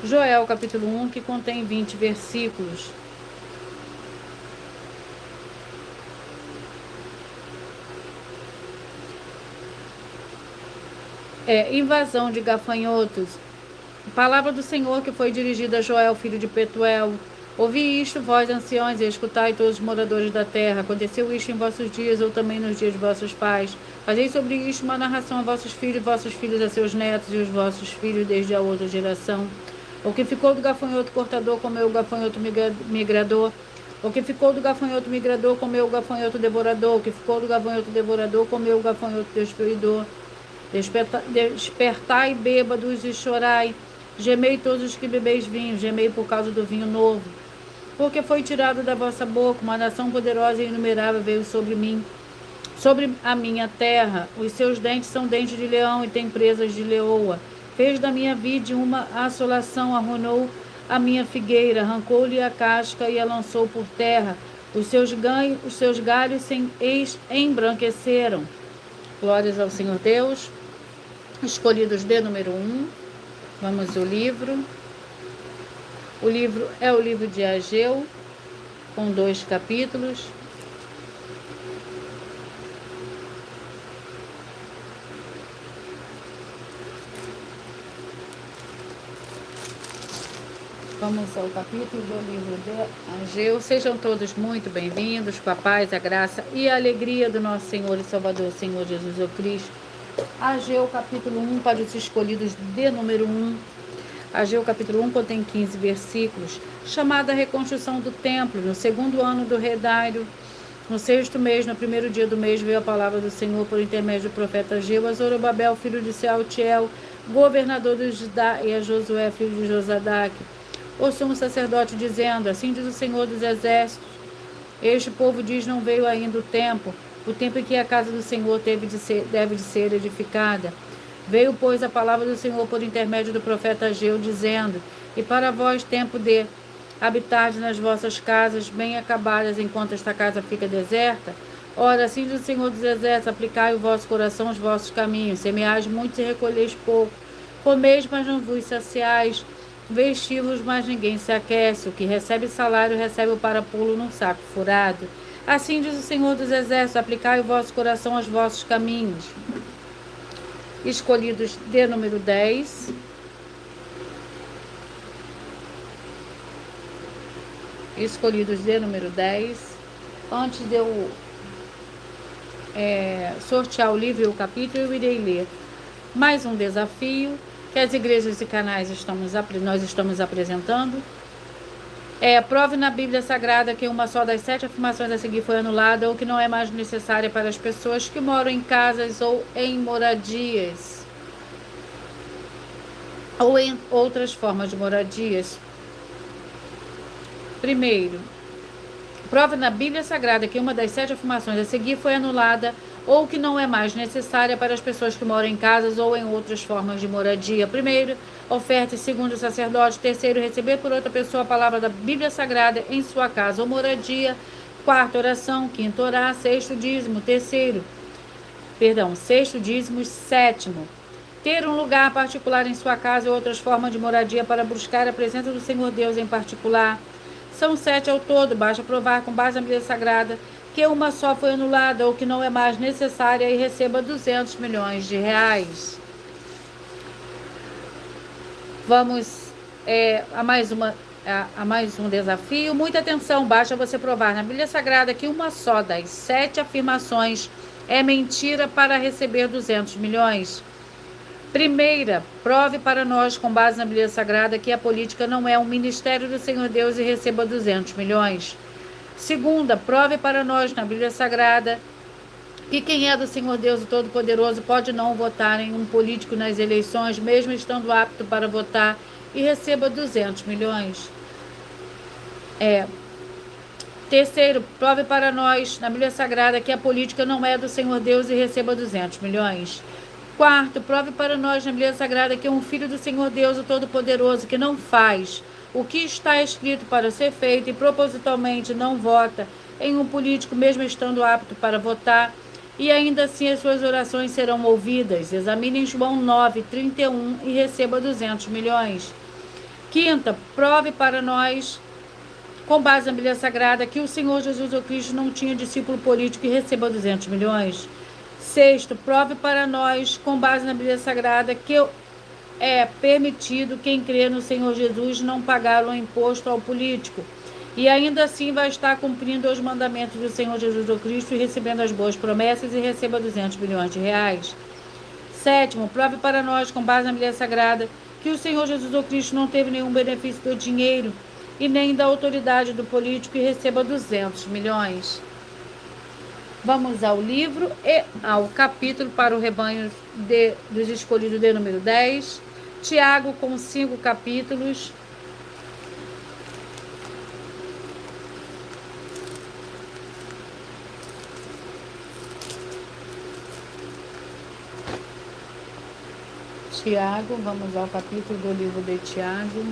Speaker 1: Joel, capítulo 1, que contém 20 versículos. Invasão de gafanhotos. Palavra do Senhor que foi dirigida a Joel, filho de Petuel. Ouvi isto, vós anciãos, e escutai todos os moradores da terra. Aconteceu isto em vossos dias, ou também nos dias de vossos pais. Fazei sobre isto uma narração a vossos filhos a seus netos, e os vossos filhos desde a outra geração. O que ficou do gafanhoto cortador comeu o gafanhoto migrador. O que ficou do gafanhoto migrador comeu o gafanhoto devorador. O que ficou do gafanhoto devorador comeu o gafanhoto destruidor. Despertai, bêbados, e chorai. Gemei todos os que bebeis vinho, gemei por causa do vinho novo. Porque foi tirado da vossa boca, uma nação poderosa e inumerável veio sobre mim, sobre a minha terra. Os seus dentes são dentes de leão e tem presas de leoa. Fez da minha vide uma assolação, arruinou a minha figueira, arrancou-lhe a casca e a lançou por terra. Os seus galhos sem embranqueceram. Glórias ao Senhor Deus. Escolhidos de número 1. Vamos ao livro. O livro é o livro de Ageu, com 2 capítulos. Vamos ao capítulo do livro de Ageu. Sejam todos muito bem-vindos, com a paz, a graça e a alegria do nosso Senhor e Salvador, Senhor Jesus Cristo. Ageu, capítulo 1, para os escolhidos de número 1. Ageu, capítulo 1, contém 15 versículos. Chamada a reconstrução do templo, no 2º ano do rei Dário, no 6º mês, no 1º dia do mês, veio a palavra do Senhor por intermédio do profeta Ageu a Zorobabel, filho de Sealtiel, governador de Judá, e a Josué, filho de Josadaque, o sumo sacerdote, dizendo: assim diz o Senhor dos Exércitos, este povo diz, não veio ainda o tempo em que a casa do Senhor deve de ser edificada. Veio, pois, a palavra do Senhor por intermédio do profeta Ageu, dizendo: e para vós tempo de habitardes nas vossas casas bem acabadas, enquanto esta casa fica deserta? Ora, assim diz o Senhor dos Exércitos, aplicai o vosso coração os vossos caminhos, semeais muito e recolheis pouco, comeis, mas não vos saciais, vestivos, mas ninguém se aquece. O que recebe salário recebe o parapulo num saco furado. Assim diz o Senhor dos Exércitos, aplicai o vosso coração aos vossos caminhos. Escolhidos de número 10. escolhidos de número 10. Antes de eu sortear o livro e o capítulo, eu irei ler mais um desafio que as igrejas e canais nós estamos apresentando. Prove na Bíblia Sagrada que uma só das 7 afirmações a seguir foi anulada ou que não é mais necessária para as pessoas que moram em casas ou em moradias ou em outras formas de moradias. Primeiro, prove na Bíblia Sagrada que uma das 7 afirmações a seguir foi anulada ou que não é mais necessária para as pessoas que moram em casas ou em outras formas de moradia. Primeiro, oferte segundo o sacerdote. Terceiro, receber por outra pessoa a palavra da Bíblia Sagrada em sua casa ou moradia. Quarto, oração. Quinto, orar. Sexto, dízimo. Sexto, dízimo. Sétimo, ter um lugar particular em sua casa ou outras formas de moradia para buscar a presença do Senhor Deus em particular. São 7 ao todo, basta provar com base na Bíblia Sagrada que uma só foi anulada ou que não é mais necessária e receba 200 milhões de reais. Vamos a mais um desafio. Muita atenção, basta você provar na Bíblia Sagrada que uma só das 7 afirmações é mentira para receber 200 milhões. Primeira, prove para nós, com base na Bíblia Sagrada, que a política não é um ministério do Senhor Deus e receba 200 milhões. Segunda, prove para nós na Bíblia Sagrada que quem é do Senhor Deus o Todo-Poderoso pode não votar em um político nas eleições, mesmo estando apto para votar, e receba 200 milhões. Terceiro, prove para nós na Bíblia Sagrada que a política não é do Senhor Deus e receba 200 milhões. Quarto, prove para nós na Bíblia Sagrada que um filho do Senhor Deus, o Todo-Poderoso, que não faz o que está escrito para ser feito e propositalmente não vota em um político, mesmo estando apto para votar, e ainda assim as suas orações serão ouvidas. Examine João 9:31 e receba 200 milhões. Quinta, prove para nós, com base na Bíblia Sagrada, que o Senhor Jesus Cristo não tinha discípulo político e receba 200 milhões. Sexto, prove para nós, com base na Bíblia Sagrada, que é permitido quem crê no Senhor Jesus não pagar o imposto ao político e ainda assim vai estar cumprindo os mandamentos do Senhor Jesus Cristo e recebendo as boas promessas e receba 200 milhões de reais. Sétimo, prove para nós, com base na Bíblia Sagrada, que o Senhor Jesus Cristo não teve nenhum benefício do dinheiro e nem da autoridade do político e receba 200 milhões. Vamos ao livro e ao capítulo para o rebanho dos escolhidos de número 10. Tiago, com 5 capítulos. Tiago, vamos ao capítulo do livro de Tiago.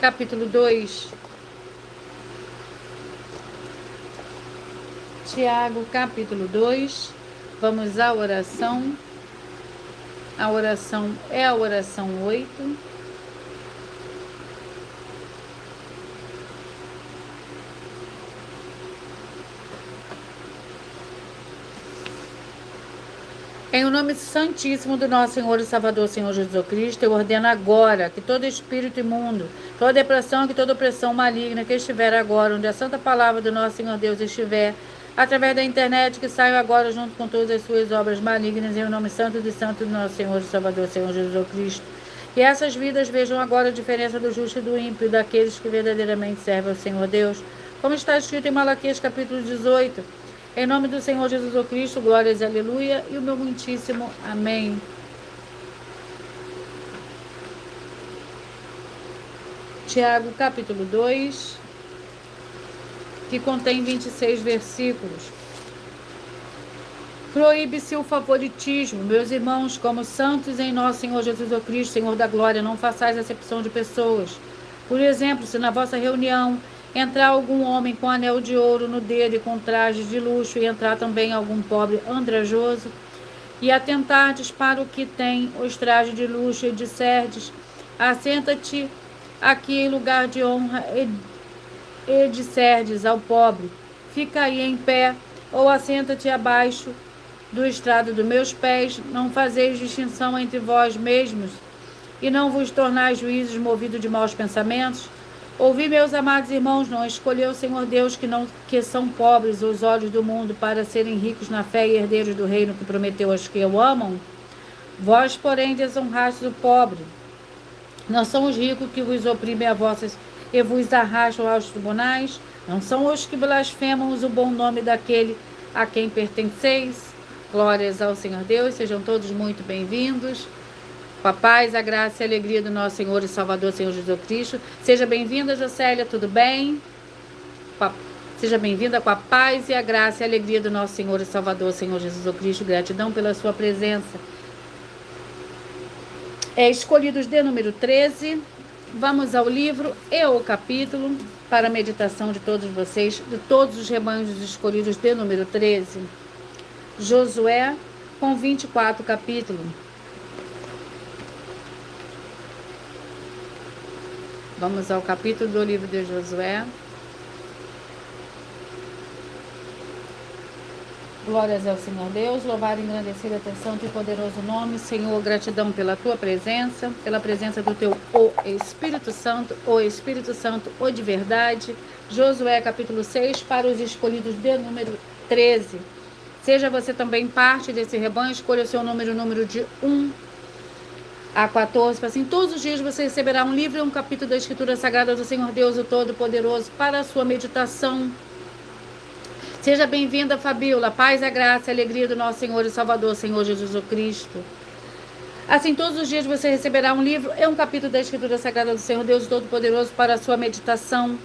Speaker 1: Capítulo 2. Tiago, capítulo 2. Vamos à oração. A oração é a oração 8. Em o nome santíssimo do nosso Senhor e Salvador, Senhor Jesus Cristo, eu ordeno agora que todo espírito imundo, toda depressão e toda opressão maligna que estiver agora, onde a santa palavra do nosso Senhor Deus estiver, através da internet, que saiam agora junto com todas as suas obras malignas, em o nome santo do nosso Senhor e Salvador, Senhor Jesus Cristo. E essas vidas vejam agora a diferença do justo e do ímpio, daqueles que verdadeiramente servem ao Senhor Deus, como está escrito em Malaquias capítulo 18. Em nome do Senhor Jesus Cristo, glórias e aleluia, e o meu muitíssimo amém. Tiago capítulo 2, que contém 26 versículos. Proíbe-se o favoritismo, meus irmãos, como santos em nosso Senhor Jesus Cristo, Senhor da glória, não façais acepção de pessoas. Por exemplo, se na vossa reunião entrar algum homem com anel de ouro no dedo e com trajes de luxo, e entrar também algum pobre andrajoso, e atentardes para o que tem os trajes de luxo, e disserdes: assenta-te aqui em lugar de honra, e disserdes ao pobre: fica aí em pé, ou assenta-te abaixo do estrado dos meus pés, não fazeis distinção entre vós mesmos, e não vos tornais juízes movidos de maus pensamentos? Ouvi, meus amados irmãos, não escolheu o Senhor Deus que são pobres os olhos do mundo para serem ricos na fé e herdeiros do reino que prometeu aos que o amam? Vós, porém, desonrastes o pobre. Não são os ricos que vos oprimem a vossas e vos arrastam aos tribunais? Não são os que blasfemam o bom nome daquele a quem pertenceis? Glórias ao Senhor Deus, sejam todos muito bem-vindos. Com a paz, a graça e a alegria do nosso Senhor e Salvador, Senhor Jesus Cristo. Seja bem-vinda, Jocélia, tudo bem? Seja bem-vinda com a paz e a graça e a alegria do nosso Senhor e Salvador, Senhor Jesus Cristo. Gratidão pela sua presença. Escolhidos de número 13. Vamos ao livro e ao capítulo para a meditação de todos vocês, de todos os rebanhos escolhidos de número 13. Josué, com 24 capítulos. Vamos ao capítulo do livro de Josué. Glórias ao Senhor Deus, louvar e engrandecer a teu santo e poderoso nome. Senhor, gratidão pela tua presença, pela presença do teu Espírito Santo, o de verdade. Josué capítulo 6, para os escolhidos de número 13. Seja você também parte desse rebanho, escolha o seu número de 1 a 14, assim, todos os dias você receberá um livro e um capítulo da Escritura Sagrada do Senhor Deus, o Todo-Poderoso, para a sua meditação. Seja bem-vinda, Fabíola, paz, a graça e a alegria do nosso Senhor e Salvador, Senhor Jesus Cristo. Assim, todos os dias você receberá um livro e um capítulo da Escritura Sagrada do Senhor Deus, o Todo-Poderoso, para a sua meditação,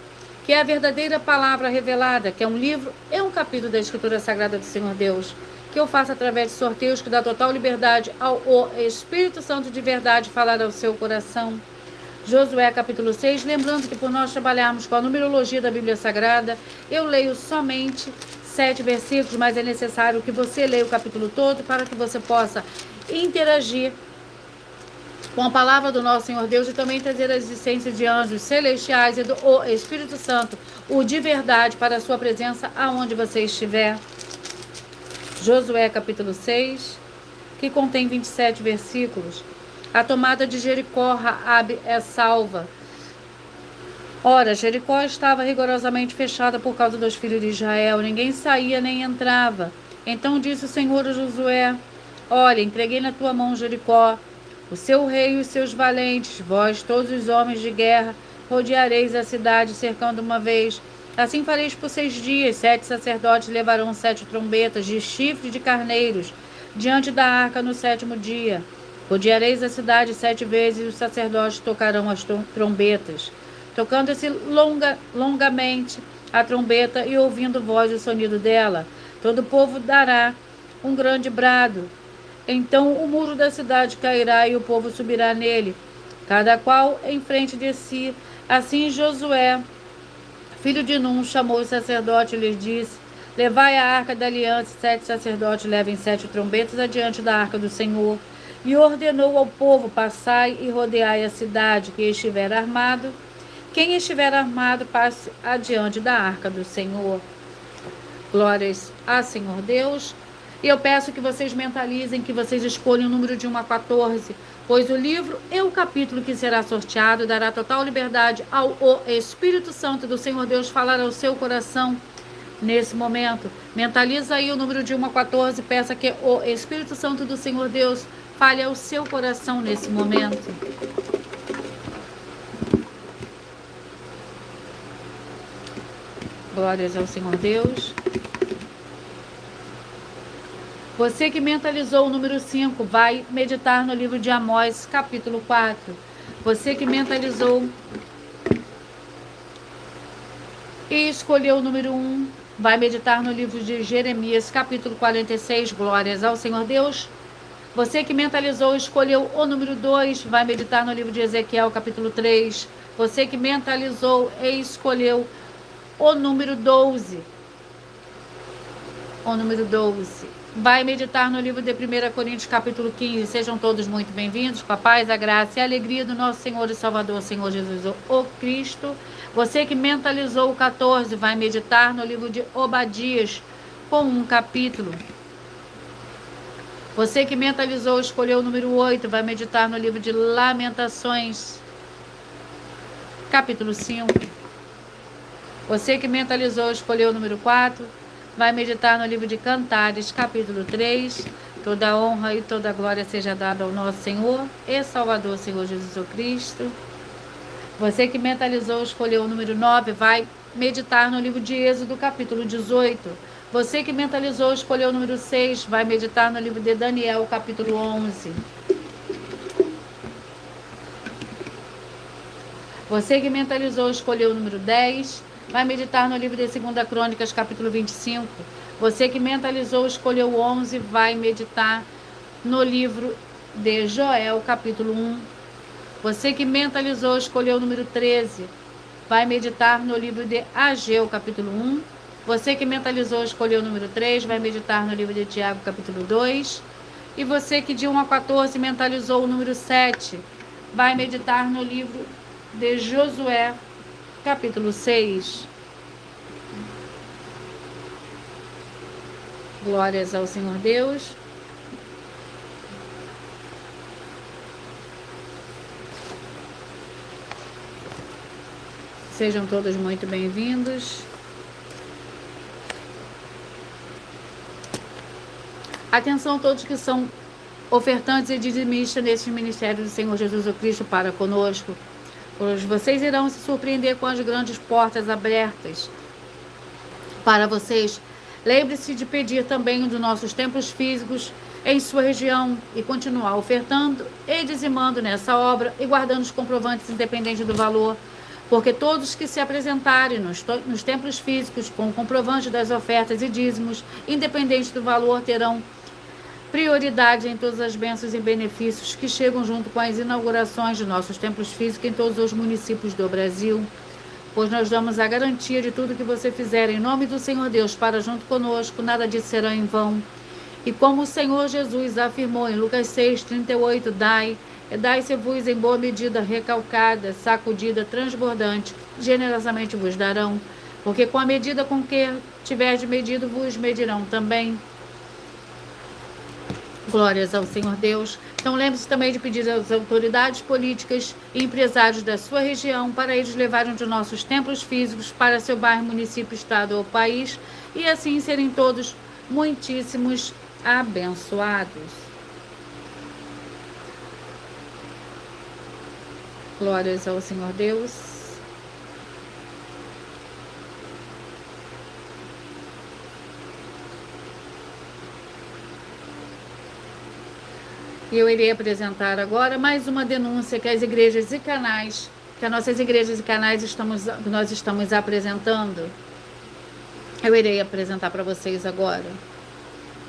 Speaker 1: que é a verdadeira palavra revelada, que é um livro e um capítulo da Escritura Sagrada do Senhor Deus, que eu faço através de sorteios que dá total liberdade ao Espírito Santo de verdade falar ao seu coração. Josué capítulo 6, lembrando que por nós trabalharmos com a numerologia da Bíblia Sagrada, eu leio somente 7 versículos, mas é necessário que você leia o capítulo todo para que você possa interagir com a palavra do nosso Senhor Deus e também trazer as existências de anjos celestiais e do Espírito Santo, o de verdade, para a sua presença aonde você estiver. Josué capítulo 6, que contém 27 versículos. A tomada de Jericó, Raabe é salva. Ora, Jericó estava rigorosamente fechada por causa dos filhos de Israel. Ninguém saía nem entrava. Então disse o Senhor a Josué: olha, entreguei na tua mão Jericó, o seu rei e os seus valentes. Vós, todos os homens de guerra, rodeareis a cidade, cercando uma vez. Assim fareis por 6 dias. 7 sacerdotes levarão 7 trombetas de chifre de carneiros diante da arca no 7º dia. Rodeareis a cidade 7 vezes e os sacerdotes tocarão as trombetas, tocando-se longamente a trombeta e ouvindo voz o sonido dela. Todo o povo dará um grande brado. Então o muro da cidade cairá e o povo subirá nele, cada qual em frente de si. Assim Josué, filho de Num, chamou os sacerdotes e lhes disse: levai a arca da aliança. 7 sacerdotes levem 7 trombetas adiante da arca do Senhor. E ordenou ao povo: passai e rodeai a cidade. Quem estiver armado, passe adiante da arca do Senhor. Glórias a Senhor Deus. E eu peço que vocês mentalizem, que vocês escolham o número de 1 a 14, pois o livro e o capítulo que será sorteado dará total liberdade ao Espírito Santo do Senhor Deus falar ao seu coração nesse momento. Mentaliza aí o número de 1 a 14, peça que o Espírito Santo do Senhor Deus fale ao seu coração nesse momento. Glórias ao Senhor Deus. Você que mentalizou o número 5, vai meditar no livro de Amós, capítulo 4. Você que mentalizou e escolheu o número 1, vai meditar no livro de Jeremias, capítulo 46. Glórias ao Senhor Deus. Você que mentalizou e escolheu o número 2, vai meditar no livro de Ezequiel, capítulo 3. Você que mentalizou e escolheu o número 12, vai meditar no livro de 1 Coríntios, capítulo 15. Sejam todos muito bem-vindos, com a paz, a graça e a alegria do nosso Senhor e Salvador, Senhor Jesus, o Cristo. Você que mentalizou o 14, vai meditar no livro de Obadias, com um capítulo. Você que mentalizou, escolheu o número 8, vai meditar no livro de Lamentações, capítulo 5. Você que mentalizou, escolheu o número 4, vai meditar no livro de Cantares, capítulo 3. Toda honra e toda glória seja dada ao nosso Senhor e Salvador, Senhor Jesus Cristo. Você que mentalizou, escolheu o número 9, vai meditar no livro de Êxodo, capítulo 18. Você que mentalizou, escolheu o número 6, vai meditar no livro de Daniel, capítulo 11. Você que mentalizou, escolheu o número 10, vai meditar no livro de 2 Crônicas, capítulo 25. Você que mentalizou, escolheu o 11, vai meditar no livro de Joel, capítulo 1. Você que mentalizou, escolheu o número 13, vai meditar no livro de Ageu, capítulo 1. Você que mentalizou, escolheu o número 3, vai meditar no livro de Tiago, capítulo 2. E você que de 1 a 14 mentalizou o número 7, vai meditar no livro de Josué, capítulo 6. Glórias ao Senhor Deus. Sejam todos muito bem-vindos. Atenção a todos que são ofertantes e dizimistas neste ministério do Senhor Jesus Cristo para conosco. Pois vocês irão se surpreender com as grandes portas abertas para vocês. Lembre-se de pedir também um dos nossos templos físicos em sua região e continuar ofertando e dizimando nessa obra e guardando os comprovantes independente do valor, porque todos que se apresentarem nos templos físicos com o comprovante das ofertas e dízimos, independente do valor, terão prioridade em todas as bênçãos e benefícios que chegam junto com as inaugurações de nossos templos físicos em todos os municípios do Brasil, pois nós damos a garantia de tudo que você fizer em nome do Senhor Deus para junto conosco, nada disso será em vão. E como o Senhor Jesus afirmou em Lucas 6:38, dai-se-vos em boa medida, recalcada, sacudida, transbordante, generosamente vos darão, porque com a medida com que tiverdes medido, vos medirão também. Glórias ao Senhor Deus. Então lembre-se também de pedir às autoridades políticas e empresários da sua região para eles levarem um de nossos templos físicos para seu bairro, município, estado ou país e assim serem todos muitíssimos abençoados. Glórias ao Senhor Deus. E eu irei apresentar agora mais uma denúncia que as igrejas e canais, que as nossas igrejas e canais nós estamos apresentando. Eu irei apresentar para vocês agora.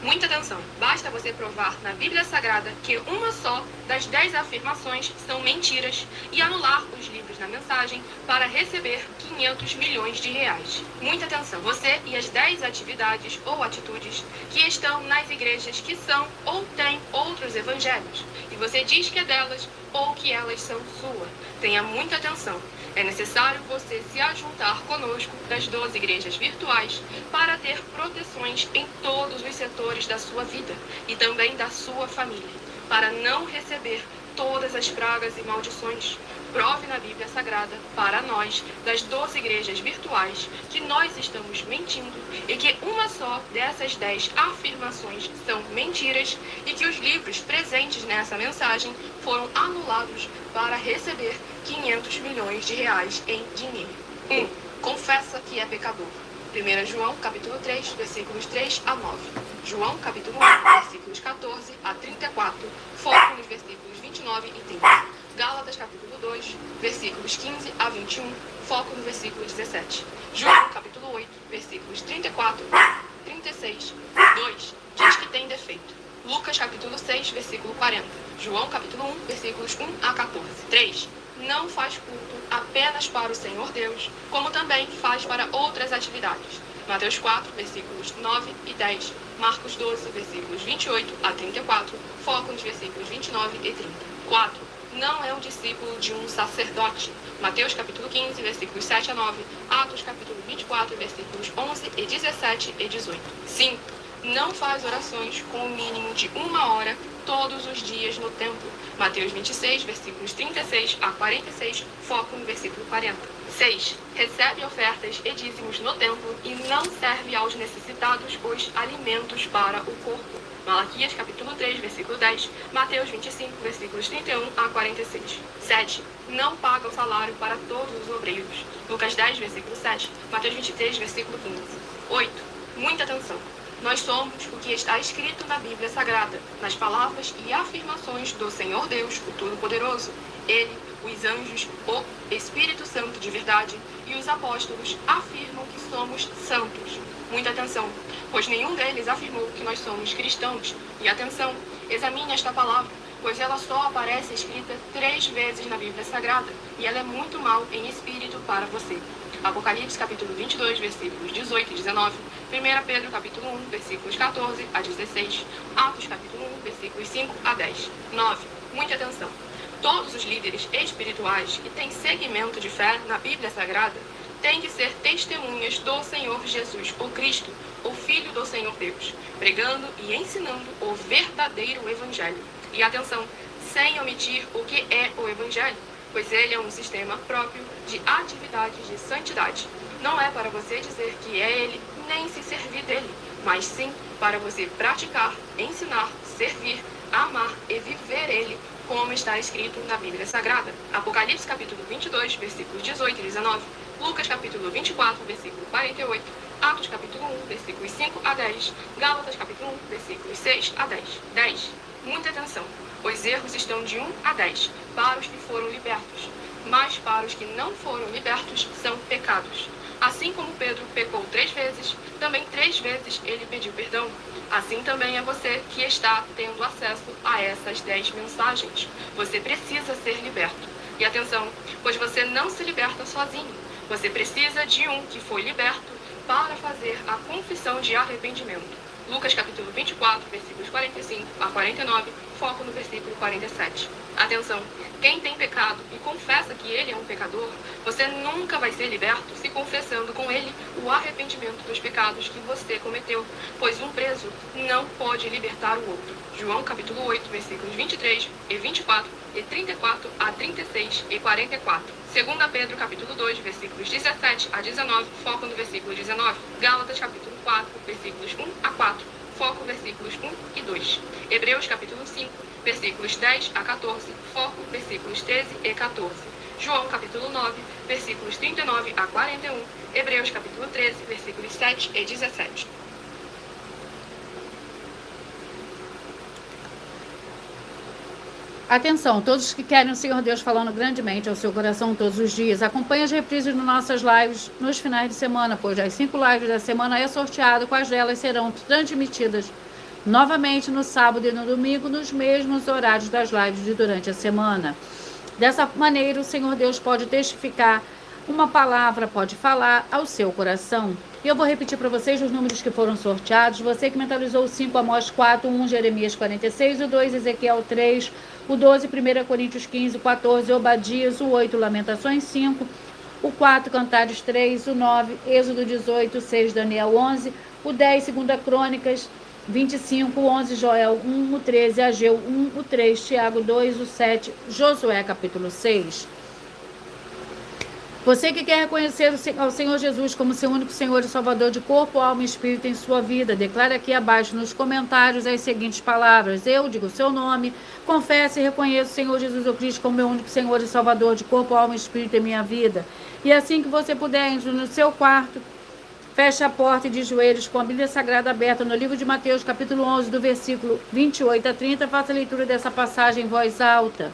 Speaker 3: Muita atenção! Basta você provar na Bíblia Sagrada que uma só das 10 afirmações são mentiras e anular os livros na mensagem para receber 500 milhões de reais. Muita atenção! Você e as 10 atividades ou atitudes que estão nas igrejas que são ou têm outros evangelhos e você diz que é delas ou que elas são sua. Tenha muita atenção! É necessário você se ajuntar conosco das 12 igrejas virtuais para ter proteções em todos os setores da sua vida e também da sua família, para não receber todas as pragas e maldições. Prove na Bíblia Sagrada para nós, das 12 igrejas virtuais, que nós estamos mentindo e que uma só dessas 10 afirmações são mentiras e que os livros presentes nessa mensagem foram anulados para receber 500 milhões de reais em dinheiro. 1. Confessa que é pecador. 1 João, capítulo 3, versículos 3 a 9. João, capítulo 1, versículos 14 a 34. Foco nos versículos 29 e 30. Gálatas, capítulo 2, versículos 15 a 21. Foco no versículo 17. João, capítulo 8, versículos 34 a 36. 2. Diz que tem defeito. Lucas, capítulo 6, versículo 40. João, capítulo 1, versículos 1 a 14. 3. Não faz culto apenas para o Senhor Deus, como também faz para outras atividades. Mateus 4, versículos 9 e 10. Marcos 12, versículos 28 a 34. Foco nos versículos 29 e 30. 4. Não é um discípulo de um sacerdote. Mateus capítulo 15, versículos 7 a 9. Atos capítulo 24, versículos 11 e 17 e 18. 5. Não faz orações com o mínimo de 1 hora todos os dias no templo. Mateus 26, versículos 36 a 46, foco no versículo 40. 6. Recebe ofertas e dízimos no templo e não serve aos necessitados os alimentos para o corpo. Malaquias capítulo 3, versículo 10, Mateus 25, versículos 31 a 46. 7. Não paga o salário para todos os obreiros. Lucas 10, versículo 7, Mateus 23, versículo 15. 8. Muita atenção. Nós somos o que está escrito na Bíblia Sagrada, nas palavras e afirmações do Senhor Deus, o Todo-Poderoso. Ele, os anjos, o Espírito Santo de verdade e os apóstolos afirmam que somos santos. Muita atenção, pois nenhum deles afirmou que nós somos cristãos. E atenção, examine esta palavra, pois ela só aparece escrita 3 vezes na Bíblia Sagrada, e ela é muito mal em espírito para você. Apocalipse capítulo 22, versículos 18 e 19, 1 Pedro capítulo 1, versículos 14 a 16, Atos capítulo 1, versículos 5 a 10. 9. Muita atenção. Todos os líderes espirituais que têm segmento de fé na Bíblia Sagrada têm que ser testemunhas do Senhor Jesus, o Cristo, o Filho do Senhor Deus, pregando e ensinando o verdadeiro Evangelho. E atenção, sem omitir o que é o Evangelho, pois ele é um sistema próprio de atividades de santidade. Não é para você dizer que é ele, nem se servir dele, mas sim para você praticar, ensinar, servir, amar e viver ele, como está escrito na Bíblia Sagrada. Apocalipse capítulo 22, versículos 18 e 19, Lucas capítulo 24, versículo 48, Atos capítulo 1, versículos 5 a 10, Gálatas capítulo 1, versículos 6 a 10. 10. Muita atenção. Os erros estão de 1 a 10 para os que foram libertos, mas para os que não foram libertos são pecados. Assim como Pedro pecou 3 vezes, também 3 vezes ele pediu perdão. Assim também é você que está tendo acesso a essas 10 mensagens. Você precisa ser liberto. E atenção, pois você não se liberta sozinho. Você precisa de um que foi liberto para fazer a confissão de arrependimento. Lucas capítulo 24, versículos 45 a 49, foco no versículo 47. Atenção, quem tem pecado e confessa que ele é um pecador, você nunca vai ser liberto se confessando com ele o arrependimento dos pecados que você cometeu, pois um preso não pode libertar o outro. João capítulo 8, versículos 23 e 24 e 34 a 36 e 44. 2 Pedro capítulo 2, versículos 17 a 19, foco no versículo 19. Gálatas capítulo 4, versículos 1 a 4, foco versículos 1 e 2. Hebreus capítulo 5, versículos 10 a 14, foco versículos 13 e 14. João capítulo 9, versículos 39 a 41. Hebreus capítulo 13, versículos 7 e 17.
Speaker 1: Atenção, todos que querem o Senhor Deus falando grandemente ao seu coração todos os dias, acompanhe as reprises de nossas lives nos finais de semana, pois as 5 lives da semana é sorteado, quais delas serão transmitidas novamente no sábado e no domingo, nos mesmos horários das lives de durante a semana. Dessa maneira, o Senhor Deus pode testificar, uma palavra pode falar ao seu coração. E eu vou repetir para vocês os números que foram sorteados. Você que mentalizou o 5, Amós 4, 1, Jeremias 46, o 2, Ezequiel 3, o 12, 1 Coríntios 15, o 14, Obadias, o 8, Lamentações 5, o 4, Cantares 3, o 9, Êxodo 18, o 6, Daniel 11, o 10, 2 Crônicas 25, o 11, Joel 1, o 13, Ageu 1, o 3, Tiago 2, o 7, Josué capítulo 6. Você que quer reconhecer ao Senhor Jesus como seu único Senhor e Salvador de corpo, alma e espírito em sua vida, declare aqui abaixo nos comentários as seguintes palavras. Eu digo o seu nome, confesse e reconheço o Senhor Jesus o Cristo como meu único Senhor e Salvador de corpo, alma e espírito em minha vida. E assim que você puder, entre no seu quarto, feche a porta e de joelhos com a Bíblia Sagrada aberta no livro de Mateus, capítulo 11, do versículo 28 a 30, faça a leitura dessa passagem em voz alta.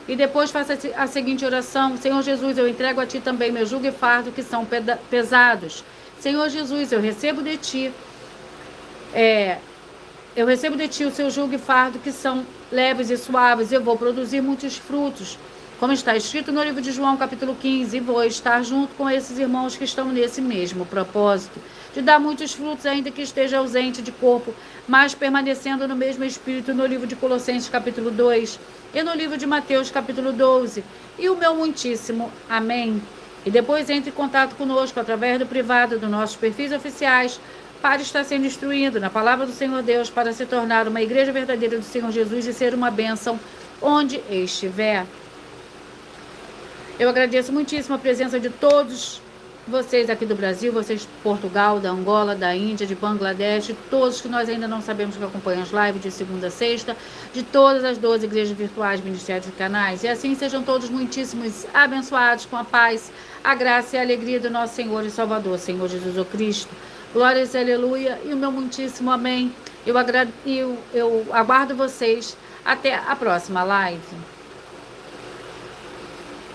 Speaker 1: E depois faça a seguinte oração: Senhor Jesus, eu entrego a Ti também meu jugo e fardo que são pesados. Senhor Jesus, eu recebo de Ti o seu jugo e fardo que são leves e suaves. Eu vou produzir muitos frutos, como está escrito no livro de João, capítulo 15, e vou estar junto com esses irmãos que estão nesse mesmo propósito, de dar muitos frutos, ainda que esteja ausente de corpo, mas permanecendo no mesmo espírito, no livro de Colossenses, capítulo 2, e no livro de Mateus, capítulo 12, e o meu muitíssimo amém. E depois entre em contato conosco através do privado dos nossos perfis oficiais, para estar sendo instruído na palavra do Senhor Deus, para se tornar uma igreja verdadeira do Senhor Jesus e ser uma bênção onde estiver. Eu agradeço muitíssimo a presença de todos vocês aqui do Brasil, vocês de Portugal, da Angola, da Índia, de Bangladesh, todos que nós ainda não sabemos que acompanham as lives de segunda a sexta, de todas as 12 igrejas virtuais, ministérios e canais. E assim sejam todos muitíssimos abençoados com a paz, a graça e a alegria do nosso Senhor e Salvador, Senhor Jesus o Cristo. Glórias e aleluia e o meu muitíssimo amém. Eu aguardo vocês até a próxima live.